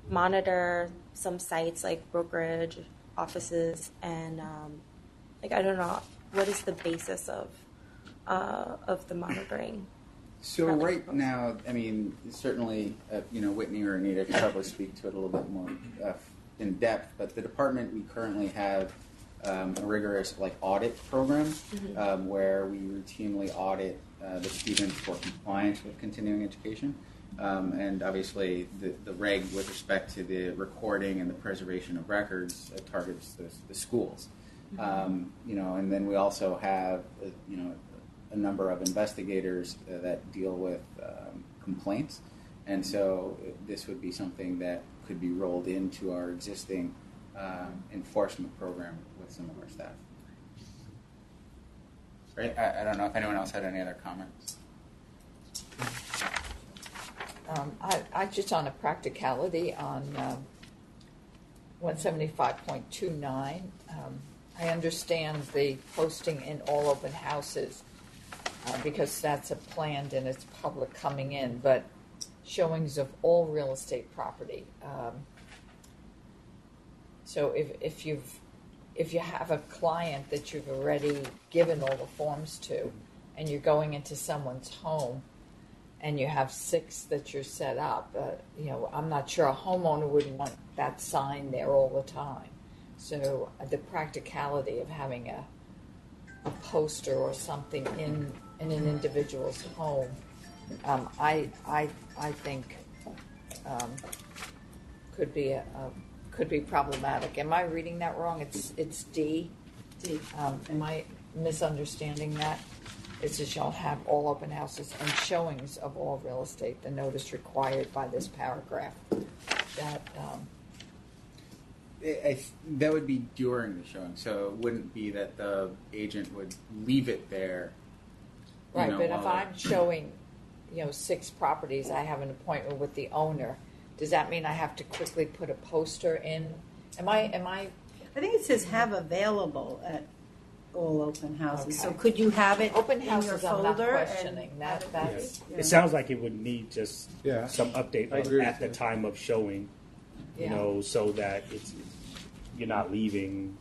monitor some sites like brokerage offices and I don't know, what is the basis of the monitoring? So right now, I mean, certainly, Whitney or Anita can probably speak to it a little bit more in depth, but the department, we currently have a rigorous audit program where we routinely audit the students for compliance with continuing education. And obviously, the reg with respect to the recording and the preservation of records targets the schools. And then we also have, a number of investigators that deal with complaints. And so this would be something that could be rolled into our existing enforcement program with some of our staff. Right? I don't know if anyone else had any other comments. I just on a practicality on 175.29, I understand the posting in all open houses because that's a planned and it's public coming in, but showings of all real estate property. So if you have a client that you've already given all the forms to, and you're going into someone's home, and you have 6 that you're set up, I'm not sure a homeowner would want that sign there all the time. So the practicality of having a poster or something in an individual's home, I think could be problematic. Am I reading that wrong? It's D. D. Am I misunderstanding that? It says shall have all open houses and showings of all real estate. The notice required by this paragraph. That that would be during the showing, so it wouldn't be that the agent would leave it there. Right, but if I'm showing, 6 properties, I have an appointment with the owner. Does that mean I have to quickly put a poster in? Am I? I think it says have available at all open houses. Okay. So could you have it Open in houses, your I'm not folder? questioning. That's It sounds like it would need just some update I agree at the with time of showing, so that you're not leaving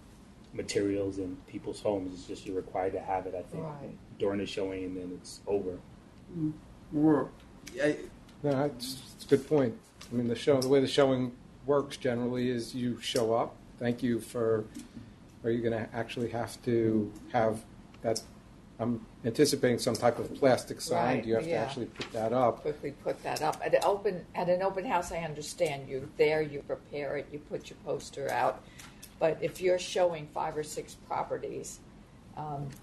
materials in people's homes. It's just you're required to have it, I think, during the showing, and then it's over. No, it's a good point. I mean, the way the showing works generally is you show up. Thank you for. Are you going to actually have to have that? I'm anticipating some type of plastic sign. Right, Do you have to actually put that up? Quickly put that up. At an open house, I understand you there, you prepare it, you put your poster out. But if you're showing 5 or 6 properties,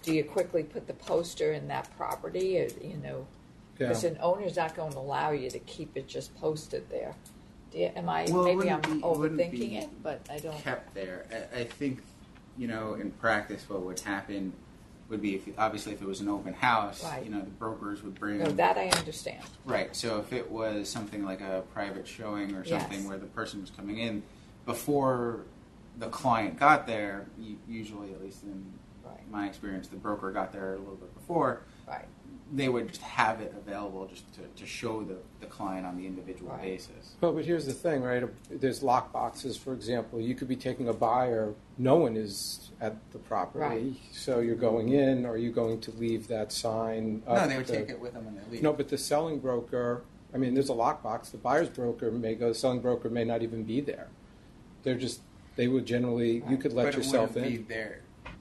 do you quickly put the poster in that property? Or, because an owner's not going to allow you to keep it just posted there. Maybe I'm overthinking it, but I don't. Kept there. I think, in practice, what would happen would be if it was an open house, Right. The brokers would bring. No, that I understand. Right. So if it was something like a private showing or something Yes. where the person was coming in before the client got there, usually, at least in my experience, the broker got there a little bit before. Right. They would just have it available just to show the client on the individual basis. But here's the thing, right? There's lock boxes, for example. You could be taking a buyer. No one is at the property. Right. So you're going in. Are you going to leave that sign up? No, they would take it with them when they leave. No, but the selling broker, there's a lockbox. The buyer's broker may go. The selling broker may not even be there. They're just They would generally, you could let But yourself it wouldn't in. be there.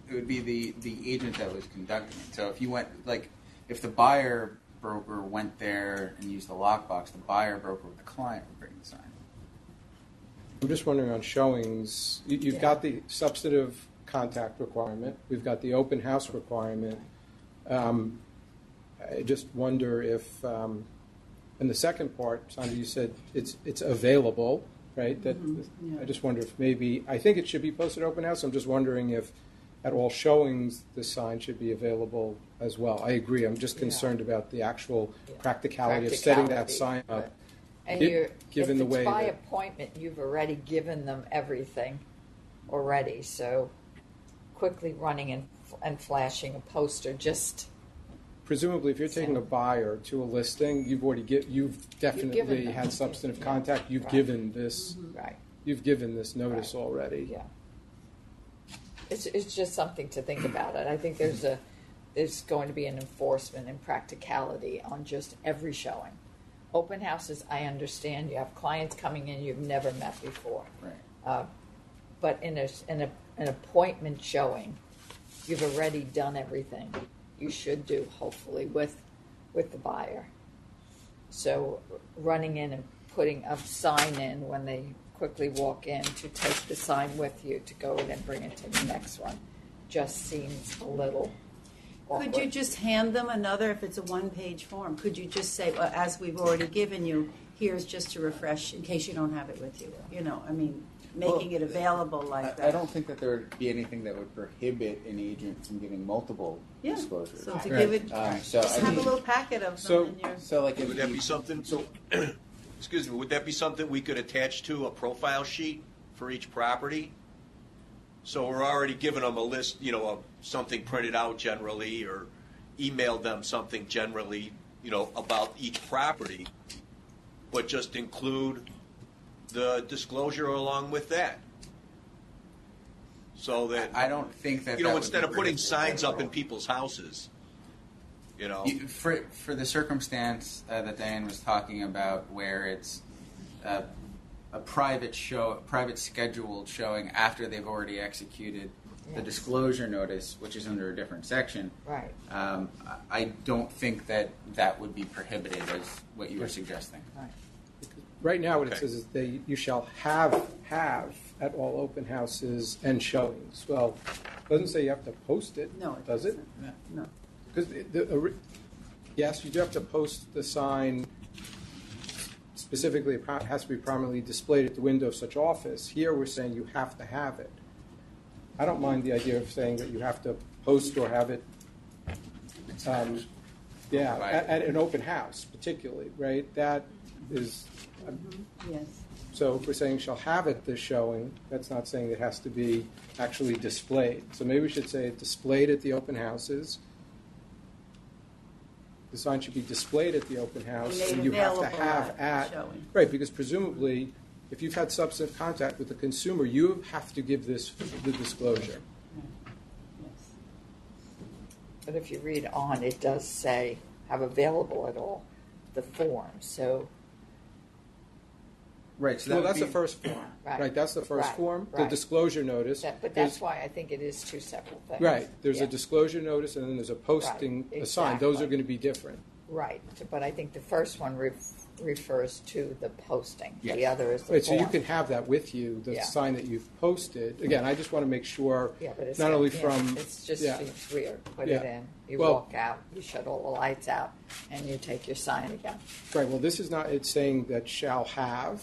It would be the agent that was conducting it. So if you went, like, if the buyer broker went there and used the lockbox, the buyer broker with the client would bring the sign. I'm just wondering on showings, you've got the substantive contact requirement, we've got the open house requirement. I just wonder if, in the second part, Sandra, you said it's available, right? That I just wonder if maybe, I think it should be posted open house. I'm just wondering if at all showings the sign should be available as well. I agree. I'm just concerned about the actual practicality of setting that sign up. And given if the it's way by that- appointment, you've already given them everything already. So quickly running and flashing a poster just. Presumably, if you're taking a buyer to a listing, you've definitely given them. had substantive contact. You've given this. Right. You've given this notice already. Yeah. It's just something to think about. And I think there's going to be an enforcement and practicality on just every showing. Open houses, I understand. You have clients coming in you've never met before. Right. But in an appointment showing, you've already done everything you should do, hopefully, with the buyer. So running in and putting a sign in when they quickly walk in to take the sign with you to go in and bring it to the next one just seems a little awkward. Could you just hand them another, if it's a one-page form, could you just say, well, as we've already given you, here's just to refresh in case you don't have it with you? You know, I mean, making it available like that. I don't think that there would be anything that would prohibit an agent from giving multiple disclosures. So to give it, so just I have a mean- little packet of them in your. So like, Would that be something? Excuse me. Would that be something we could attach to a profile sheet for each property? So we're already giving them a list, of something printed out generally, or email them something generally, about each property, but just include the disclosure along with that. So that I don't think that that would instead be of putting prohibited signs at up in all. people's houses, For the circumstance that Diane was talking about, where it's a private scheduled showing after they've already executed the disclosure notice, which is under a different section. Right. I don't think that would be prohibited as what you were suggesting. Right. Right now, what it says is you shall have at all open houses and showings. Well, it doesn't say you have to post it. No, it does it? No. Because yes, you do have to post the sign. Specifically, it has to be prominently displayed at the window of such office. Here, we're saying you have to have it. I don't mind the idea of saying that you have to post or have it. At an open house, particularly, right? That is. Yes. So if we're saying shall have it this showing, that's not saying it has to be actually displayed. So maybe we should say displayed at the open houses. The sign should be displayed at the open house, Made and you have to available have at showing. right, because presumably, if you've had substantive contact with the consumer, you have to give the disclosure. But if you read on, it does say have available at all the form. So. Right. So Well, that's the first form. Right. That's the first Right. form, the Right. disclosure notice. But that's why I think it is two separate things. Right. There's Yeah. a disclosure notice, and then there's a posting, Right, a sign. Those are exactly. going to be different. Right, but I think the first one refers to the posting. Yes. The other is the Right, so you form. can have that with you, the Yeah. sign that you've posted. Again, I just want to make sure, Yeah, but it's not only yeah, from... it's just yeah. it's weird. Put Yeah. it in. You Well- walk out. You shut all the lights out, and you take your sign again. Right, well, this is not, it's saying that shall have,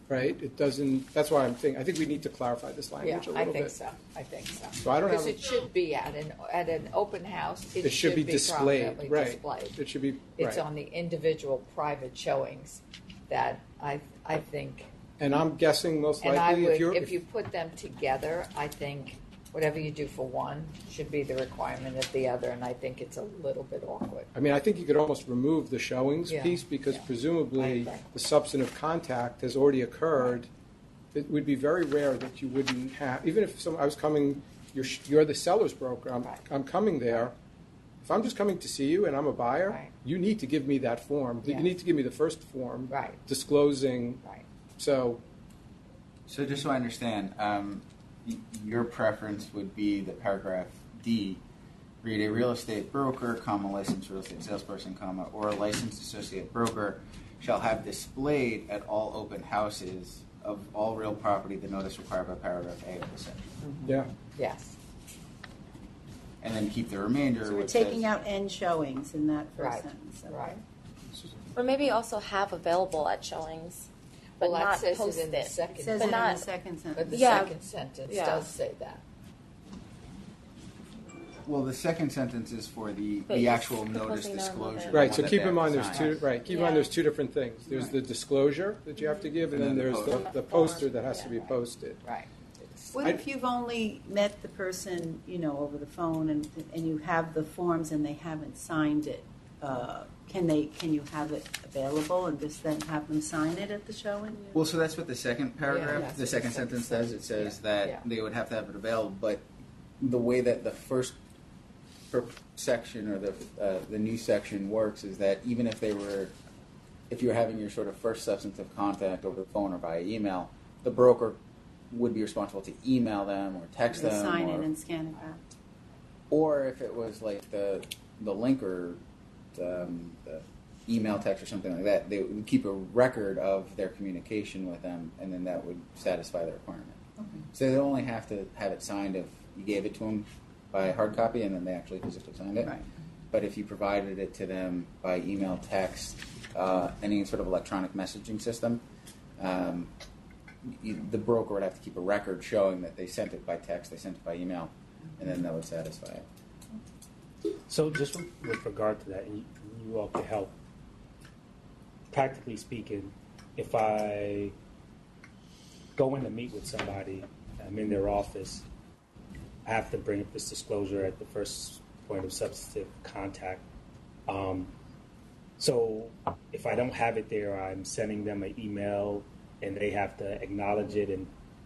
right? It doesn't, that's why I'm thinking, I think we need to clarify this Yeah, language a I little think bit. so. I think so. So I don't because have it should be at an open house. It should be displayed, prominently right. displayed. It should be, It's right. on the individual private showings that I think. And I'm guessing most And I likely would, if you're... if you put them together, I think whatever you do for one should be the requirement of the other, and I think it's a little bit awkward. I mean, I think you could almost remove the showings Yeah, piece because yeah. I presumably agree. the substantive contact has already occurred. It would be very rare that you wouldn't have, even if I was coming, you're the seller's broker, I'm coming there. If I'm just coming to see you and I'm a buyer, you need to give me that form. Yeah. You need to give me the first form Right. disclosing. Right. So So just so I understand, your preference would be the paragraph D, read a real estate broker, comma, licensed real estate salesperson, comma, or a licensed associate broker shall have displayed at all open houses of all real property the notice required by paragraph A of the section. Yeah. Yes. And then keep the remainder. So we're which taking says- out end showings in that first Right. sentence. Okay. Right. Or maybe also have available at showings, but Well, that not says post it in the it. second. It says But it in not- the second But sentence. the Yeah. second sentence Yeah. does say that. Well, the second sentence is for the But you actual just notice proposing that disclosure. another- the Right, one so that keep they in have mind to there's sign. two, right, keep in mind there's two different things. There's the disclosure that you have to give, and then there's the poster that has to be posted. Right. What if you've only met the person, over the phone, and you have the forms and they haven't signed it? Can you have it available and just then have them sign it at the showing? Well, so that's what the second paragraph, Yeah. the second sentence says. It says that Yeah. they would have to have it available, but the way that the first section or the new section works is that even if you're having your sort of first substantive contact over the phone or via email, the broker would be responsible to email them or text They them, sign or, it and scan it back. or if it was like the link or the email, text, or something like that, they would keep a record of their communication with them, and then that would satisfy the requirement. Okay. So they only have to have it signed if you gave it to them by hard copy, and then they actually physically signed it. Right. But if you provided it to them by email, text, any sort of electronic messaging system, the broker would have to keep a record showing that they sent it by text, they sent it by email, and then that would satisfy it. So just with regard to that, and you all could help. Practically speaking, if I go in to meet with somebody, I'm in their office, I have to bring up this disclosure at the first point of substantive contact. So if I don't have it there, I'm sending them an email and they have to acknowledge it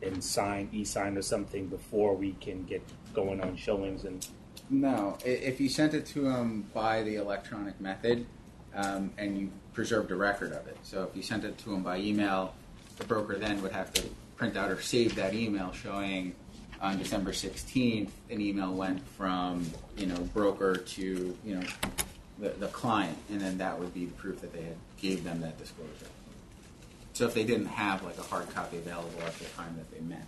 and sign, e-sign or something before we can get going on showings and... No, if you sent it to them by the electronic method, and you preserved a record of it. So if you sent it to them by email, the broker then would have to print out or save that email showing on December 16th, an email went from, broker to, the client, and then that would be the proof that they had gave them that disclosure. So if they didn't have like a hard copy available at the time that they met.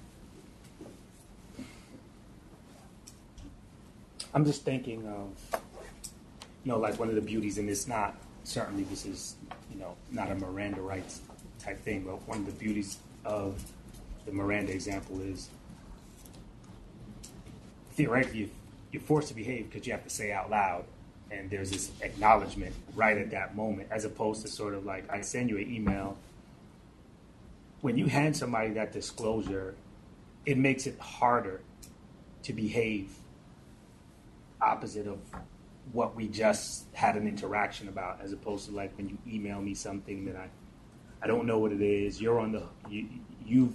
I'm just thinking of, like one of the beauties, and it's not, certainly this is, not a Miranda rights type thing, but one of the beauties of the Miranda example is theoretically you're forced to behave because you have to say out loud, and there's this acknowledgement right at that moment, as opposed to sort of like I send you an email. When you hand somebody that disclosure, it makes it harder to behave opposite of what we just had an interaction about, as opposed to like when you email me something that I don't know what it is. You're on you've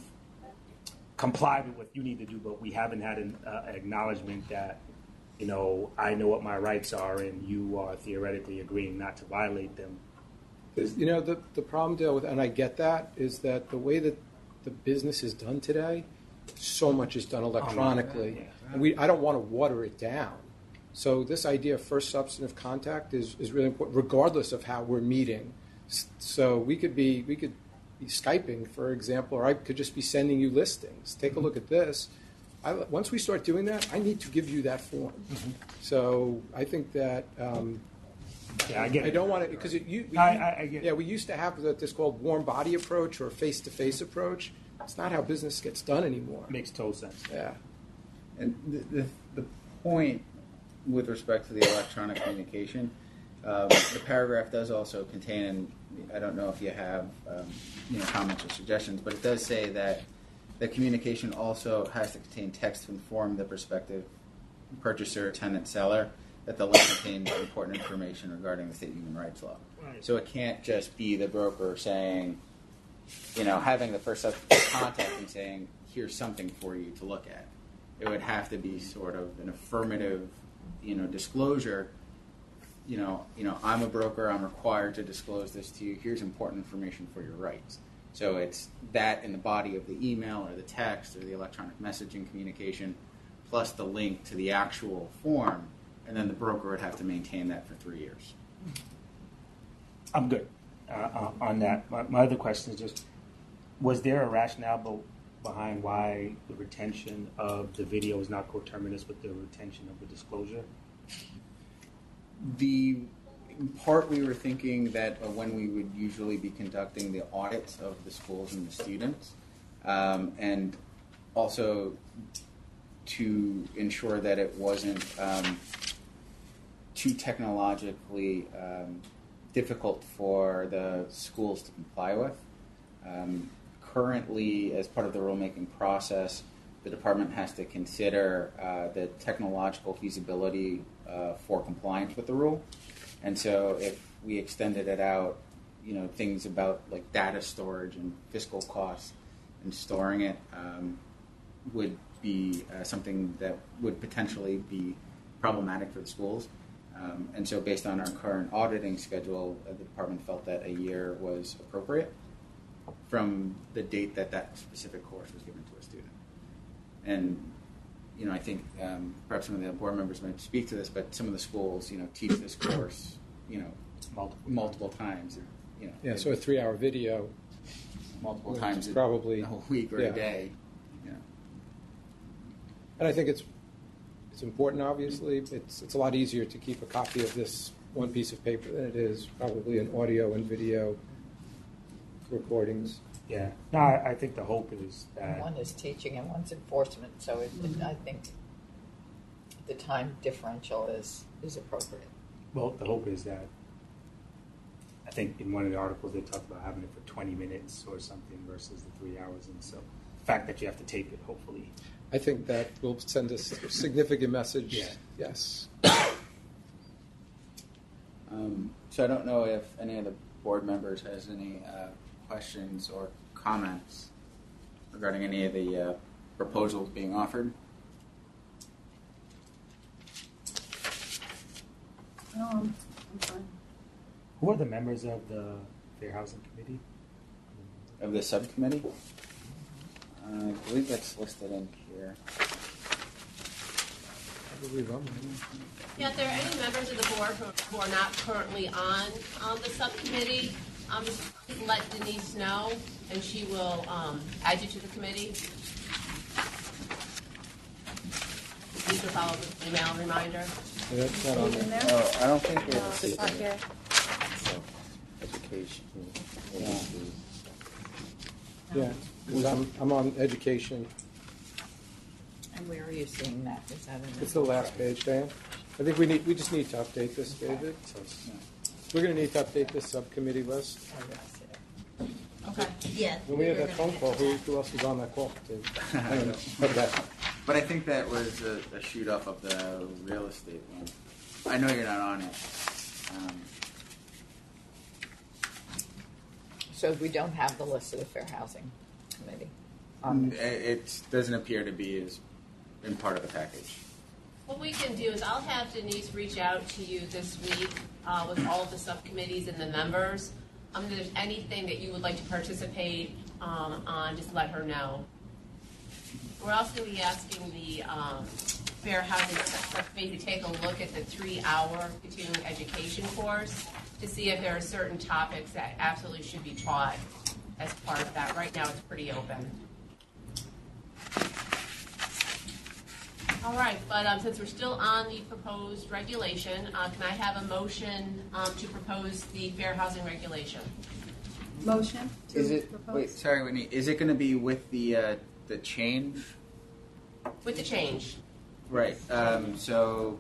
complied with what you need to do, but we haven't had an acknowledgement that I know what my rights are, and you are theoretically agreeing not to violate them. The problem, Dale, and I get that, is that the way that the business is done today, so much is done electronically. And I don't want to water it down. So this idea of first substantive contact is really important, regardless of how we're meeting. So we could be Skyping, for example, or I could just be sending you listings. Take a look at this. Once we start doing that, I need to give you that form. Mm-hmm. So I think that I get it. I don't want to, because we used to have this called warm body approach or face-to-face approach. It's not how business gets done anymore. Makes total sense. Yeah. And the point with respect to the electronic communication, the paragraph does also contain, and I don't know if you have comments or suggestions, but it does say that the communication also has to contain text to inform the prospective purchaser, tenant, seller that the link contains important information regarding the state human rights law. Right. So it can't just be the broker saying, having the first contact and saying, here's something for you to look at. It would have to be sort of an affirmative, disclosure. I'm a broker. I'm required to disclose this to you. Here's important information for your rights. So it's that in the body of the email or the text or the electronic messaging communication, plus the link to the actual form, and then the broker would have to maintain that for 3 years. I'm good on that. My other question is just, was there a rationale behind why the retention of the video is not coterminous with the retention of the disclosure? The part we were thinking that when we would usually be conducting the audits of the schools and the students, and also to ensure that it wasn't too technologically difficult for the schools to comply with. Currently, as part of the rulemaking process, the department has to consider the technological feasibility for compliance with the rule. And so if we extended it out, things about like data storage and fiscal costs and storing it would be something that would potentially be problematic for the schools. And so based on our current auditing schedule, the department felt that a year was appropriate from the date that specific course was given to a student. And I think perhaps some of the board members might speak to this, but some of the schools, teach this course, multiple times. Yeah, so a 3-hour video. Multiple times, probably a week or a day. And I think it's important. Obviously, it's a lot easier to keep a copy of this one piece of paper than it is probably an audio and video recordings. Yeah. No, I think the hope is that one is teaching and one's enforcement. So I think the time differential is appropriate. Well, the hope is that I think in one of the articles they talked about having it for 20 minutes or something versus the 3 hours, and so the fact that you have to tape it, hopefully. I think that will send us a significant message. Yeah. Yes. So I don't know if any of the board members has any questions or comments regarding any of the proposals being offered. I'm fine. Who are the members of the Fair Housing Committee? Of the subcommittee? I believe that's listed in here. Yeah, if there are any members of the board who are not currently on the subcommittee, just let Denise know, and she will add you to the committee. You can follow the email reminder. Yeah, that's not on there. Oh, I don't think it's It's not here. education. Yeah, 'cause I'm on education. And where are you seeing that? Is that in It's the last page, Dan. I think we just need to update this, David. We're going to need to update this subcommittee list. Okay. Yeah. When we had that phone call, who else was on that call? I don't know. Okay. But I think that was a shoot off of the real estate one. I know you're not on it. So we don't have the list of the Fair Housing Committee. It doesn't appear to be as in part of the package. What we can do is I'll have Denise reach out to you this week with all of the subcommittees and the members. If there's anything that you would like to participate on, just let her know. We're also going to be asking the Fair Housing Subcommittee to take a look at the 3-hour continuing education course to see if there are certain topics that absolutely should be taught as part of that. Right now it's pretty open. All right, but since we're still on the proposed regulation, can I have a motion to propose the fair housing regulation? Motion to Is it? propose? Wait, sorry, Whitney. Is it going to be with the change? With the change. Right. So,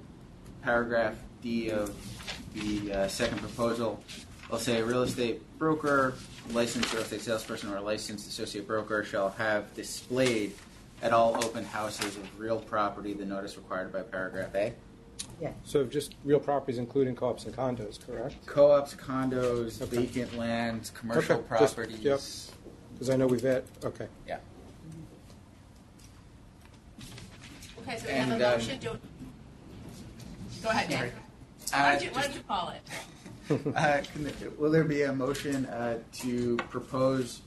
paragraph D of the second proposal, I'll say a real estate broker, licensed real estate salesperson, or a licensed associate broker shall have displayed at all open houses of real property the notice required by paragraph A. Yeah. So just real properties, including co-ops and condos, correct? Co-ops, condos, Okay. vacant lands, commercial Okay, properties. Yep. Because I know we've had. Okay. Yeah. Okay, so we have a motion. Go ahead, Dan. What did you call it? Will there be a motion to propose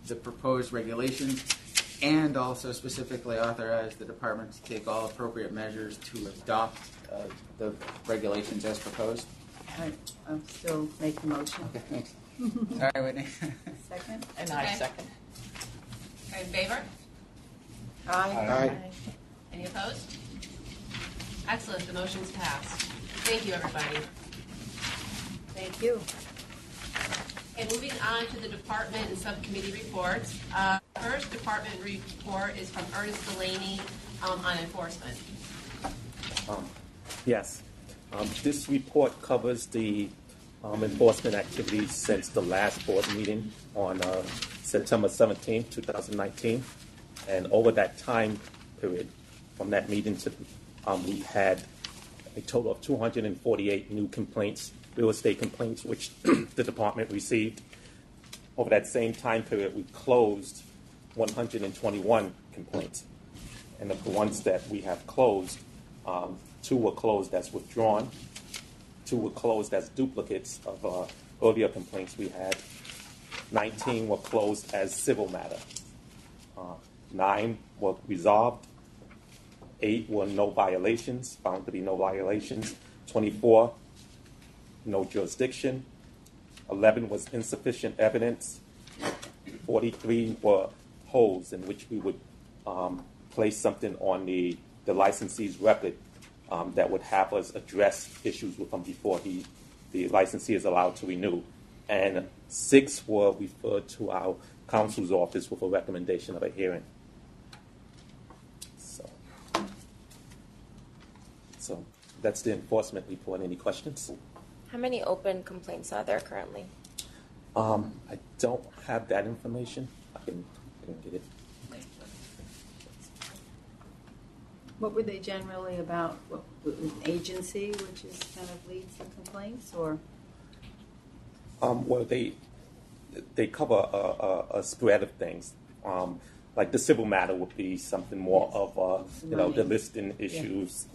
the proposed regulations and also specifically authorize the department to take all appropriate measures to adopt the regulations as proposed? I'm still making the motion. Okay, thanks. All right, Whitney. Second? And I Okay. second. Okay, in favor? Aye. Any opposed? Excellent, the motion's passed. Thank you, everybody. Thank you. Okay, moving on to the department and subcommittee reports. First department report is from Ernest Delaney on enforcement. Yes. This report covers the enforcement activities since the last board meeting on September 17, 2019. And over that time period, from that meeting to we had a total of 248 new complaints, real estate complaints, which the department received. Over that same time period, we closed 121 complaints. And of the ones that we have closed, 2 were closed as withdrawn, 2 were closed as duplicates of earlier complaints we had. 19 were closed as civil matter. 9 were resolved. 8 were no violations, found to be no violations. 24, no jurisdiction. 11 was insufficient evidence. 43 were holds in which we would place something on the licensee's record that would have us address issues with him before the licensee is allowed to renew. And 6 were referred to our counsel's office with a recommendation of a hearing. So that's the enforcement report. Any questions? How many open complaints are there currently? I don't have that information. I can get it. What were they generally about? What, an agency, which is kind of leads the complaints, or? Well, they cover a spread of things. Like the civil matter would be something more of the listing issues.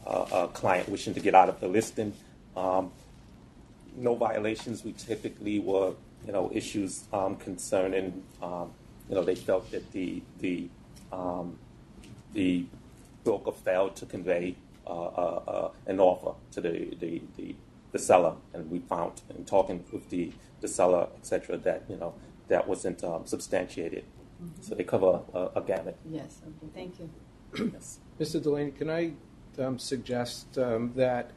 A client wishing to get out of the listing. No violations. We typically were issues concerning they felt that the broker failed to convey an offer to the seller, and we found in talking with the seller, etc., that that wasn't substantiated. Mm-hmm. So they cover a gamut. Yes. Okay. Thank you. Yes. Mr. Delaney, can I suggest that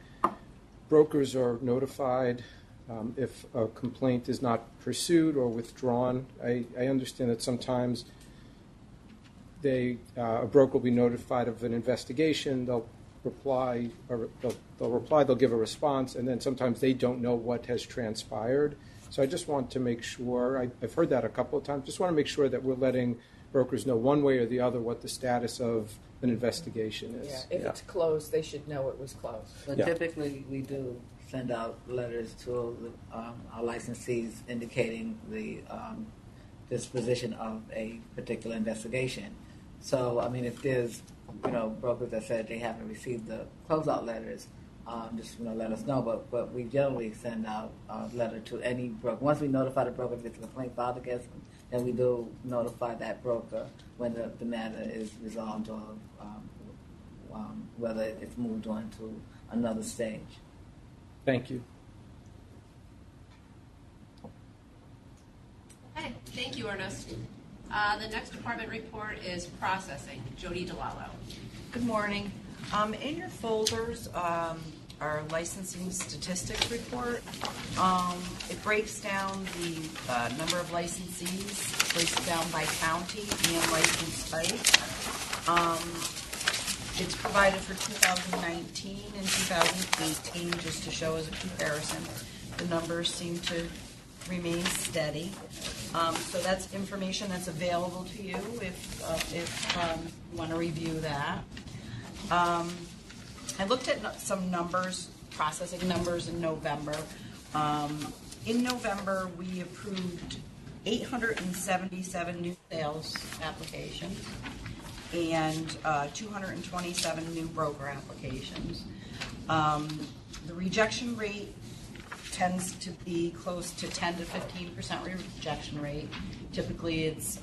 brokers are notified if a complaint is not pursued or withdrawn? I understand that sometimes a broker will be notified of an investigation. They'll reply, they'll give a response, and then sometimes they don't know what has transpired. So I just want to make sure, I've heard that a couple of times, just want to make sure that we're letting brokers know one way or the other what the status of an investigation is. Yeah, if it's closed, they should know it was closed. But typically we do send out letters to our licensees indicating the disposition of a particular investigation. So, I mean, if there's, brokers that said they haven't received the closeout letters, just, let us know. But we generally send out a letter to any broker. Once we notify the broker that the complaint filed against them, then we do notify that broker when the matter is resolved or whether it's moved on to another stage. Thank you. Okay, thank you, Ernest. The next department report is processing. Jody DeLallo. Good morning. In your folders, our licensing statistics report. It breaks down the number of licensees, breaks it down by county and license type. It's provided for 2019 and 2018 just to show as a comparison. The numbers seem to remain steady. So that's information that's available to you if you want to review that. I looked at some numbers, processing numbers in November. In November, we approved 877 new sales applications and 227 new broker applications. The rejection rate tends to be close to 10 to 15% rejection rate. Typically, it's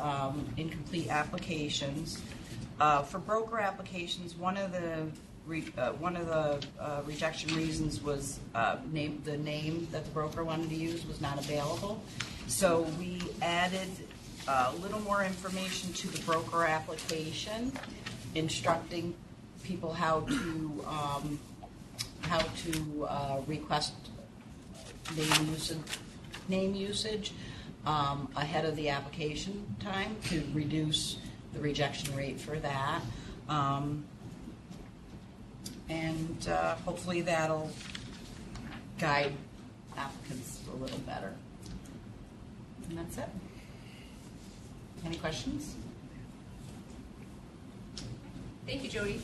incomplete applications. For broker applications, one of the rejection reasons was the name that the broker wanted to use was not available. So we added a little more information to the broker application, instructing people how to request name usage ahead of the application time to reduce the rejection rate for that. And hopefully that'll guide applicants a little better. And that's it. Any questions? Thank you, Jody.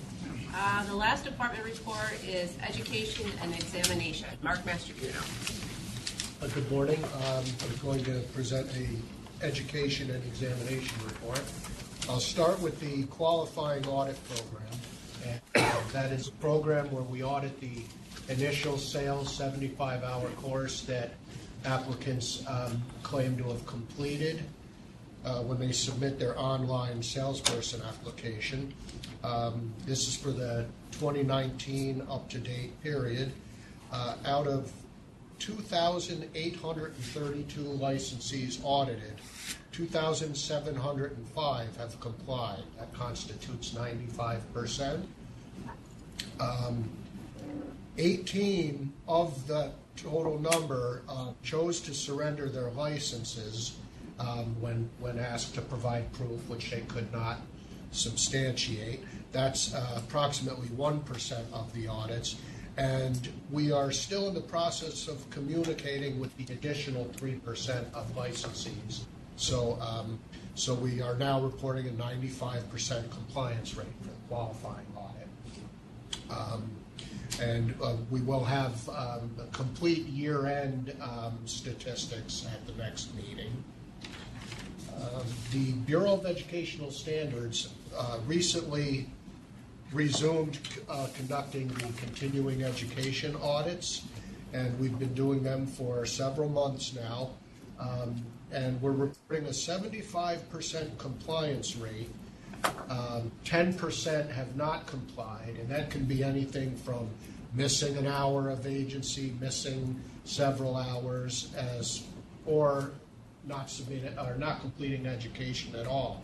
The last department report is education and examination. Mark Mastriguno. Good morning. I'm going to present an education and examination report. I'll start with the qualifying audit program. And that is a program where we audit the initial sales 75-hour course that applicants claim to have completed when they submit their online salesperson application. This is for the 2019 up-to-date period. Out of 2,832 licensees audited, 2,705 have complied. That constitutes 95%. 18 of the total number chose to surrender their licenses when asked to provide proof, which they could not substantiate. That's approximately 1% of the audits. And we are still in the process of communicating with the additional 3% of licensees. So we are now reporting a 95% compliance rate for the qualifying audit. And we will have the complete year-end statistics at the next meeting. The Bureau of Educational Standards recently resumed conducting the continuing education audits, and we've been doing them for several months now. And we're reporting a 75% compliance rate. 10% have not complied, and that can be anything from missing an hour of agency, missing several hours, or not submitting or not completing education at all.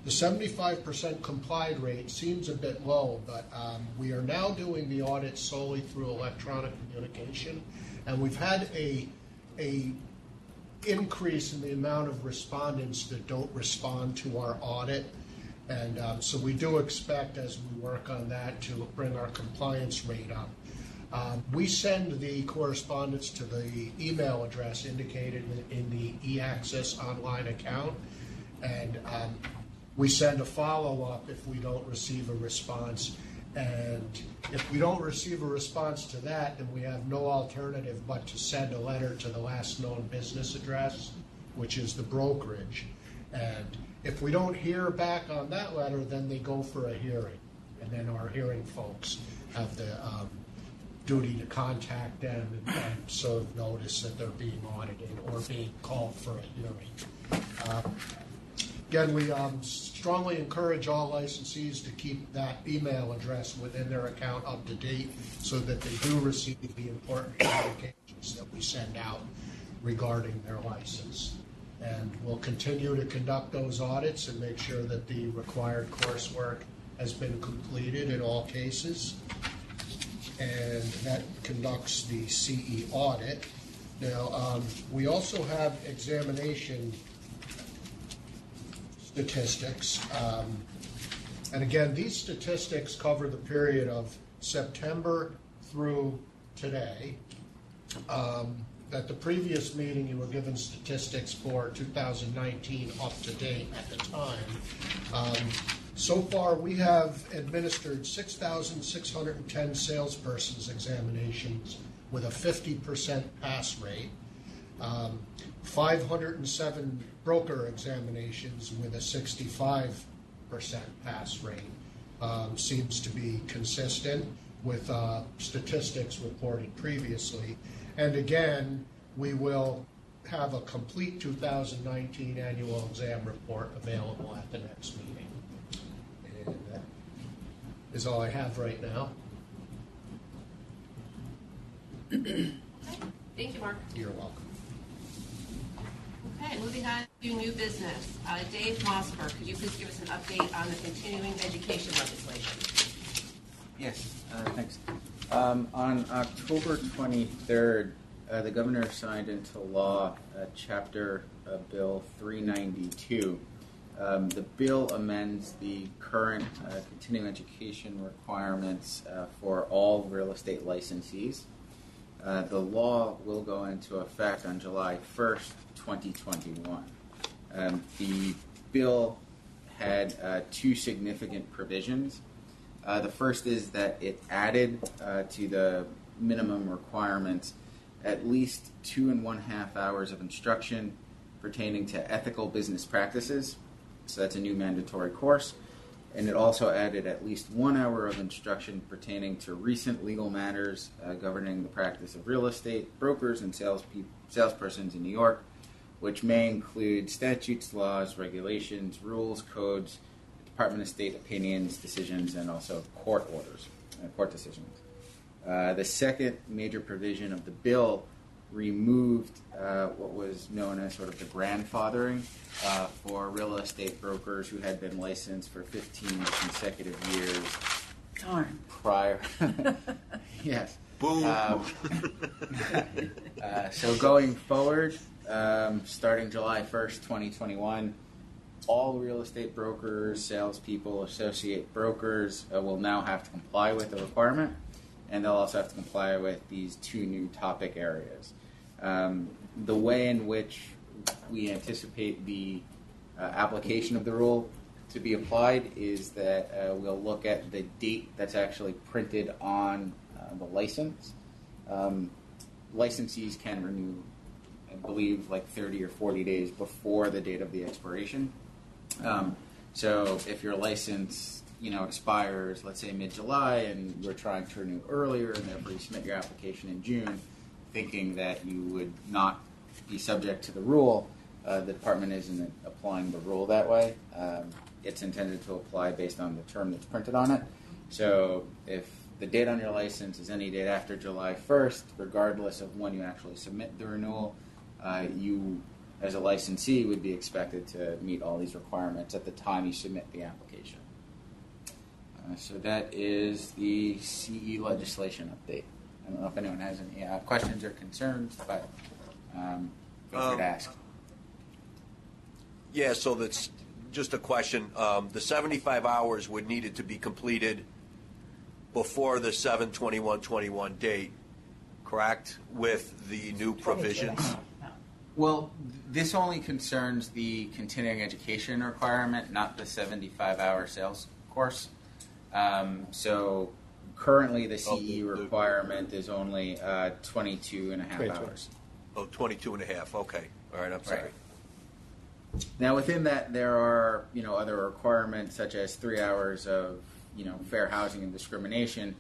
The 75% complied rate seems a bit low, but we are now doing the audit solely through electronic communication, and we've had a increase in the amount of respondents that don't respond to our audit. And so we do expect, as we work on that, to bring our compliance rate up. We send the correspondence to the email address indicated in the eAccess online account, and we send a follow-up if we don't receive a response. And if we don't receive a response to that, then we have no alternative but to send a letter to the last known business address, which is the brokerage. And if we don't hear back on that letter, then they go for a hearing. And then our hearing folks have the duty to contact them and serve notice that they're being audited or being called for a hearing. Again, we strongly encourage all licensees to keep that email address within their account up to date so that they do receive the important communications that we send out regarding their license. And we'll continue to conduct those audits and make sure that the required coursework has been completed in all cases. And that conducts the CE audit. Now, we also have examination statistics. And again, these statistics cover the period of September through today. At the previous meeting, you were given statistics for 2019 up to date at the time. So far, we have administered 6,610 salespersons examinations with a 50% pass rate, 507 broker examinations with a 65% pass rate. Seems to be consistent with statistics reported previously. And again, we will have a complete 2019 annual exam report available at the next meeting. And that is all I have right now. Thank you, Mark. You're welcome. Okay, moving on to new business. Dave Mossberg, could you please give us an update on the continuing education legislation? Yes, thanks. On October 23rd, the governor signed into law Chapter Bill 392. The bill amends the current continuing education requirements for all real estate licensees. The law will go into effect on July 1st, 2021. The bill had two significant provisions. The first is that it added to the minimum requirements at least 2.5 hours of instruction pertaining to ethical business practices. So that's a new mandatory course. And it also added at least 1 hour of instruction pertaining to recent legal matters governing the practice of real estate, brokers, and salespersons in New York, which may include statutes, laws, regulations, rules, codes, Department of State opinions, decisions, and also court orders, court decisions. The second major provision of the bill removed what was known as sort of the grandfathering for real estate brokers who had been licensed for 15 consecutive years. Darn. Prior. Yes. Boom. So going forward, starting July 1st, 2021, all real estate brokers, salespeople, associate brokers will now have to comply with the requirement, and they'll also have to comply with these two new topic areas. The way in which we anticipate the application of the rule to be applied is that we'll look at the date that's actually printed on the license. Licensees can renew, I believe, like 30 or 40 days before the date of the expiration. So if your license, expires, let's say mid-July, and we're trying to renew earlier, and therefore you submit your application in June, thinking that you would not be subject to the rule, the department isn't applying the rule that way. It's intended to apply based on the term that's printed on it. So if the date on your license is any date after July 1st, regardless of when you actually submit the renewal, you, as a licensee, would be expected to meet all these requirements at the time you submit the application. So that is the CE legislation update. I don't know if anyone has any questions or concerns, but feel free to ask. Yeah, so that's just a question. The 75 hours would need it to be completed before the 7/21/21 date, correct? With the new provisions. Well, this only concerns the continuing education requirement, not the 75-hour sales course. So currently the CE requirement is only 22 and a half hours. Oh, 22 and a half. Okay. All right, I'm sorry. Right. Now, within that, there are, other requirements such as 3 hours of, fair housing and discrimination.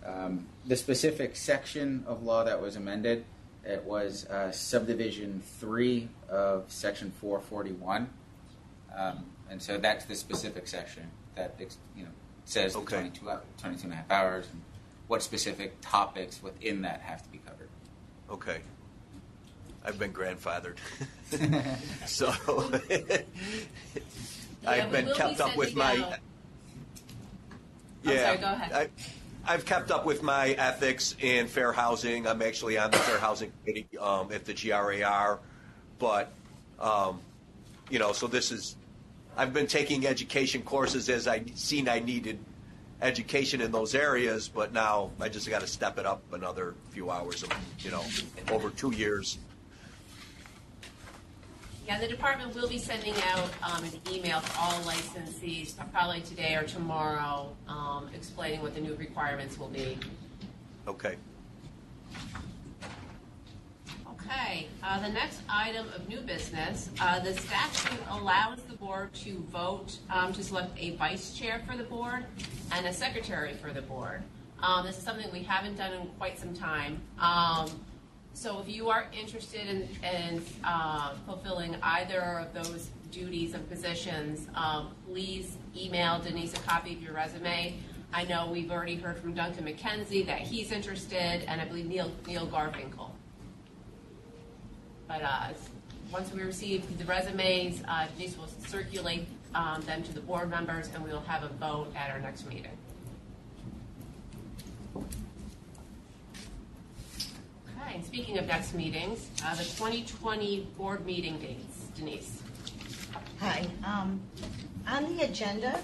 The specific section of law that was amended, it was subdivision 3 of section 441. And so that's the specific section that, says the 22 and a half hours and what specific topics within that have to be covered. Okay. I've been grandfathered. So I've been kept up with my... Sorry, go ahead. I've kept up with my ethics and fair housing. I'm actually on the fair housing committee at the GRAR. But, so this is... I've been taking education courses as I seen I needed education in those areas, but now I just got to step it up another few hours, over 2 years. Yeah, the department will be sending out an email to all licensees, probably today or tomorrow, explaining what the new requirements will be. Okay. Okay, the next item of new business, the statute allows the board to vote to select a vice chair for the board and a secretary for the board. This is something we haven't done in quite some time. So if you are interested in fulfilling either of those duties and positions, please email Denise a copy of your resume. I know we've already heard from Duncan McKenzie that he's interested, and I believe Neil Garfinkel. But once we receive the resumes, Denise will circulate them to the board members, and we will have a vote at our next meeting. Okay, speaking of next meetings, the 2020 board meeting dates. Denise. Hi. On the agenda,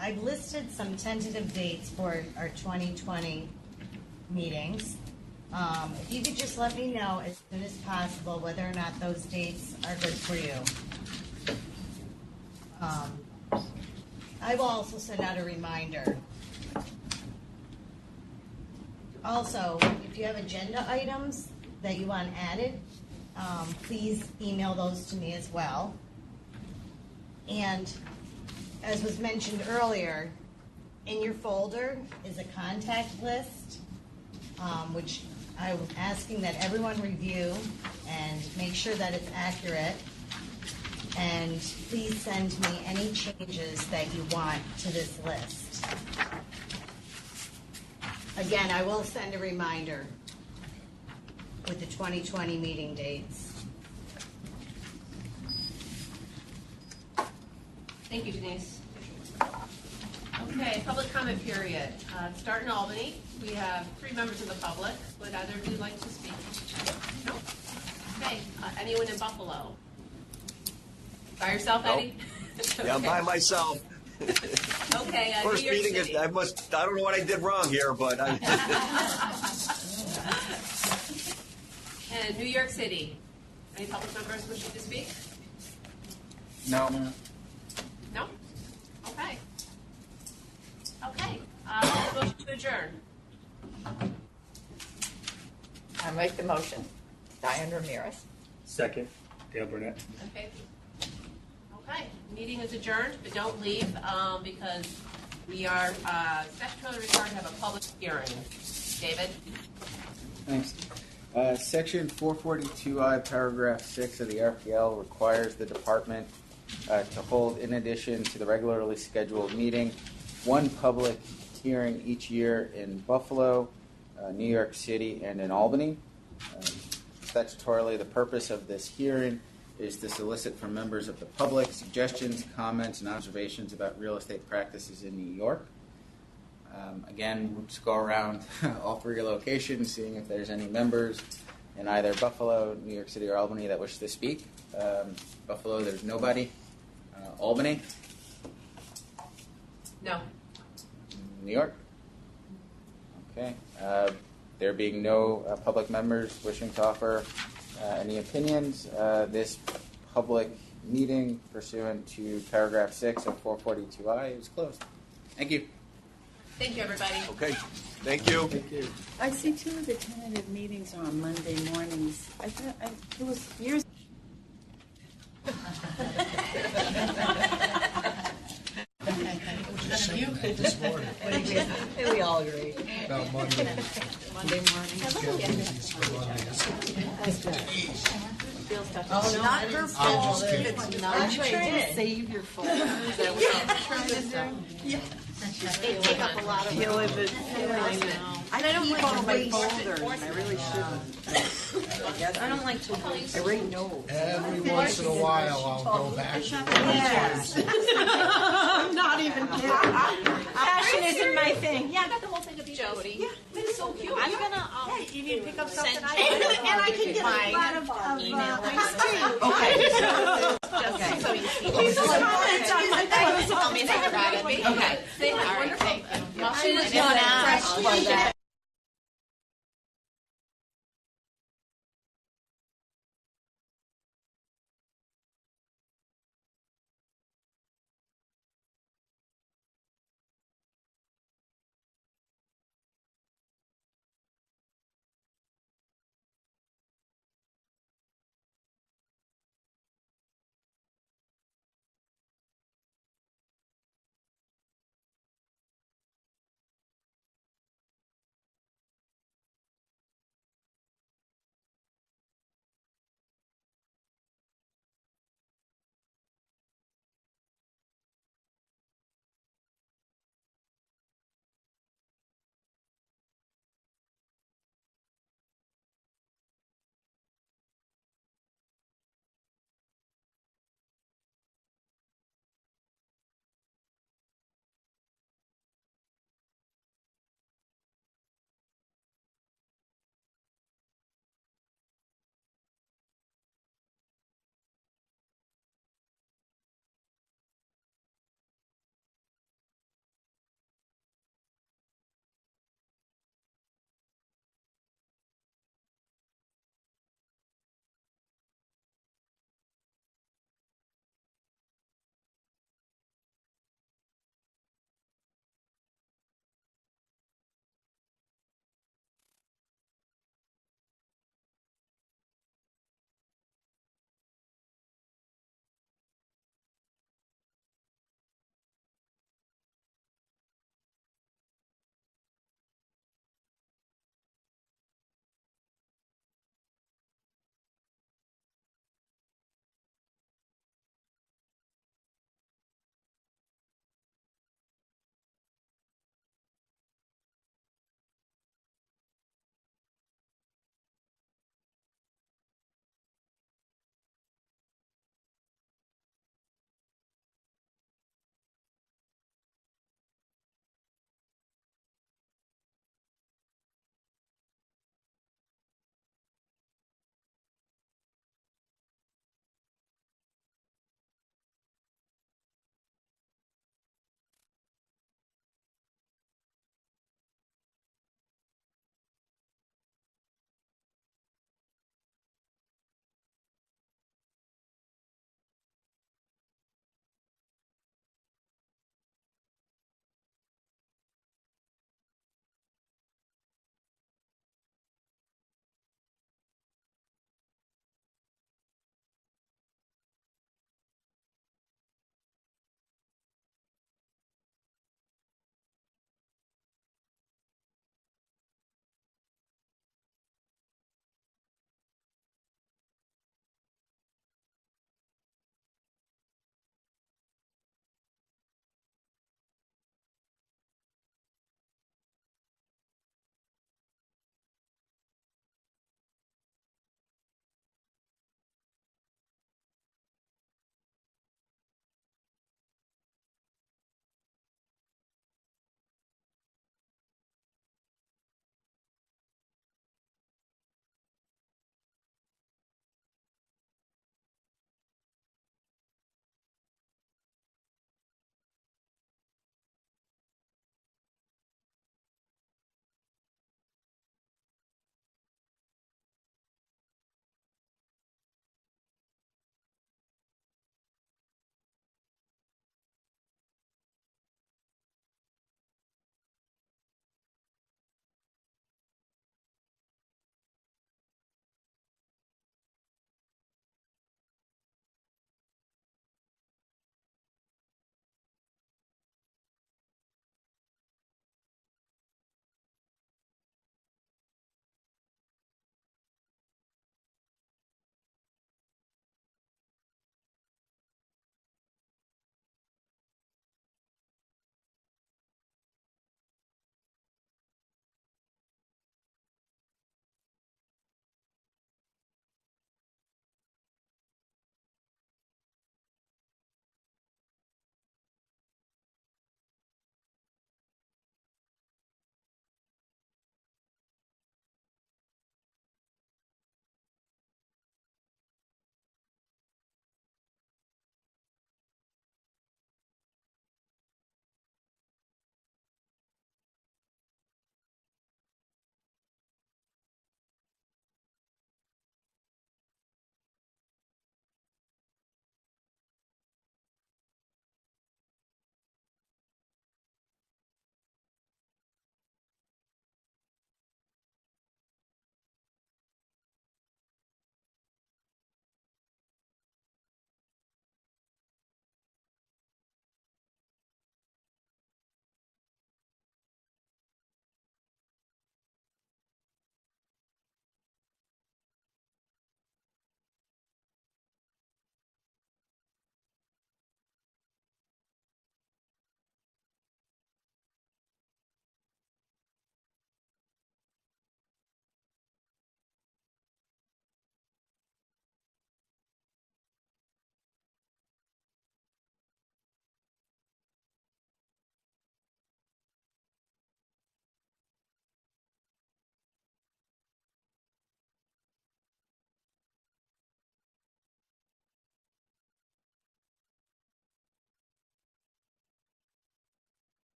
I've listed some tentative dates for our 2020 meetings. If you could just let me know as soon as possible whether or not those dates are good for you. I will also send out a reminder. Also, if you have agenda items that you want added, please email those to me as well. And as was mentioned earlier, in your folder is a contact list, which I'm asking that everyone review and make sure that it's accurate. And please send me any changes that you want to this list. Again, I will send a reminder with the 2020 meeting dates. Thank you, Denise. Okay, public comment period. Start in Albany. We have 3 members of the public. Would either of you like to speak? No? Okay, anyone in Buffalo? By yourself, Nope. Eddie? Yeah, I'm by myself. Okay, First New York meeting City. is, I don't know what I did wrong here, but I. And New York City. Any public members wishing to speak? No. No? Okay. Okay. Motion to adjourn. I make the motion. Diane Ramirez. Second, Dale Burnett. Okay. Okay. Meeting is adjourned, but don't leave because we are statutorily required to have a public hearing. David? Thanks. Section 442I, paragraph 6 of the RPL requires the department to hold, in addition to the regularly scheduled meeting, one public hearing each year in Buffalo, New York City, and in Albany. Statutorily, the purpose of this hearing is to solicit from members of the public suggestions, comments, and observations about real estate practices in New York. Again, we'll just go around all 3 locations, seeing if there's any members in either Buffalo, New York City, or Albany that wish to speak. Buffalo, there's nobody. Albany? No. New York? Okay. There being no public members wishing to offer any opinions, this public meeting pursuant to paragraph 6 of 442I is closed. Thank you. Thank you, everybody. Okay. Thank you. Thank you. I see 2 of the tentative meetings are on Monday mornings. I thought it was years. This morning. We all agree. About Monday. Monday morning. Schedules for Mondays. Oh, not her fault. It's not. I'm trying to save your phone. Is that what I'm trying to do? Yeah. They take up a lot of room. I keep all my folders. I really shouldn't. I don't like to wait. I write notes. Every once in a while, I'll go back. Yes. I'm not even kidding. Passion isn't my thing. Yeah, I got the whole thing of Jody. Yeah, that is so cute. I'm gonna You need to pick up something send I and I can get a lot of email. Okay. Okay. So you see. Please just comment on my Tell me if I got it. Okay.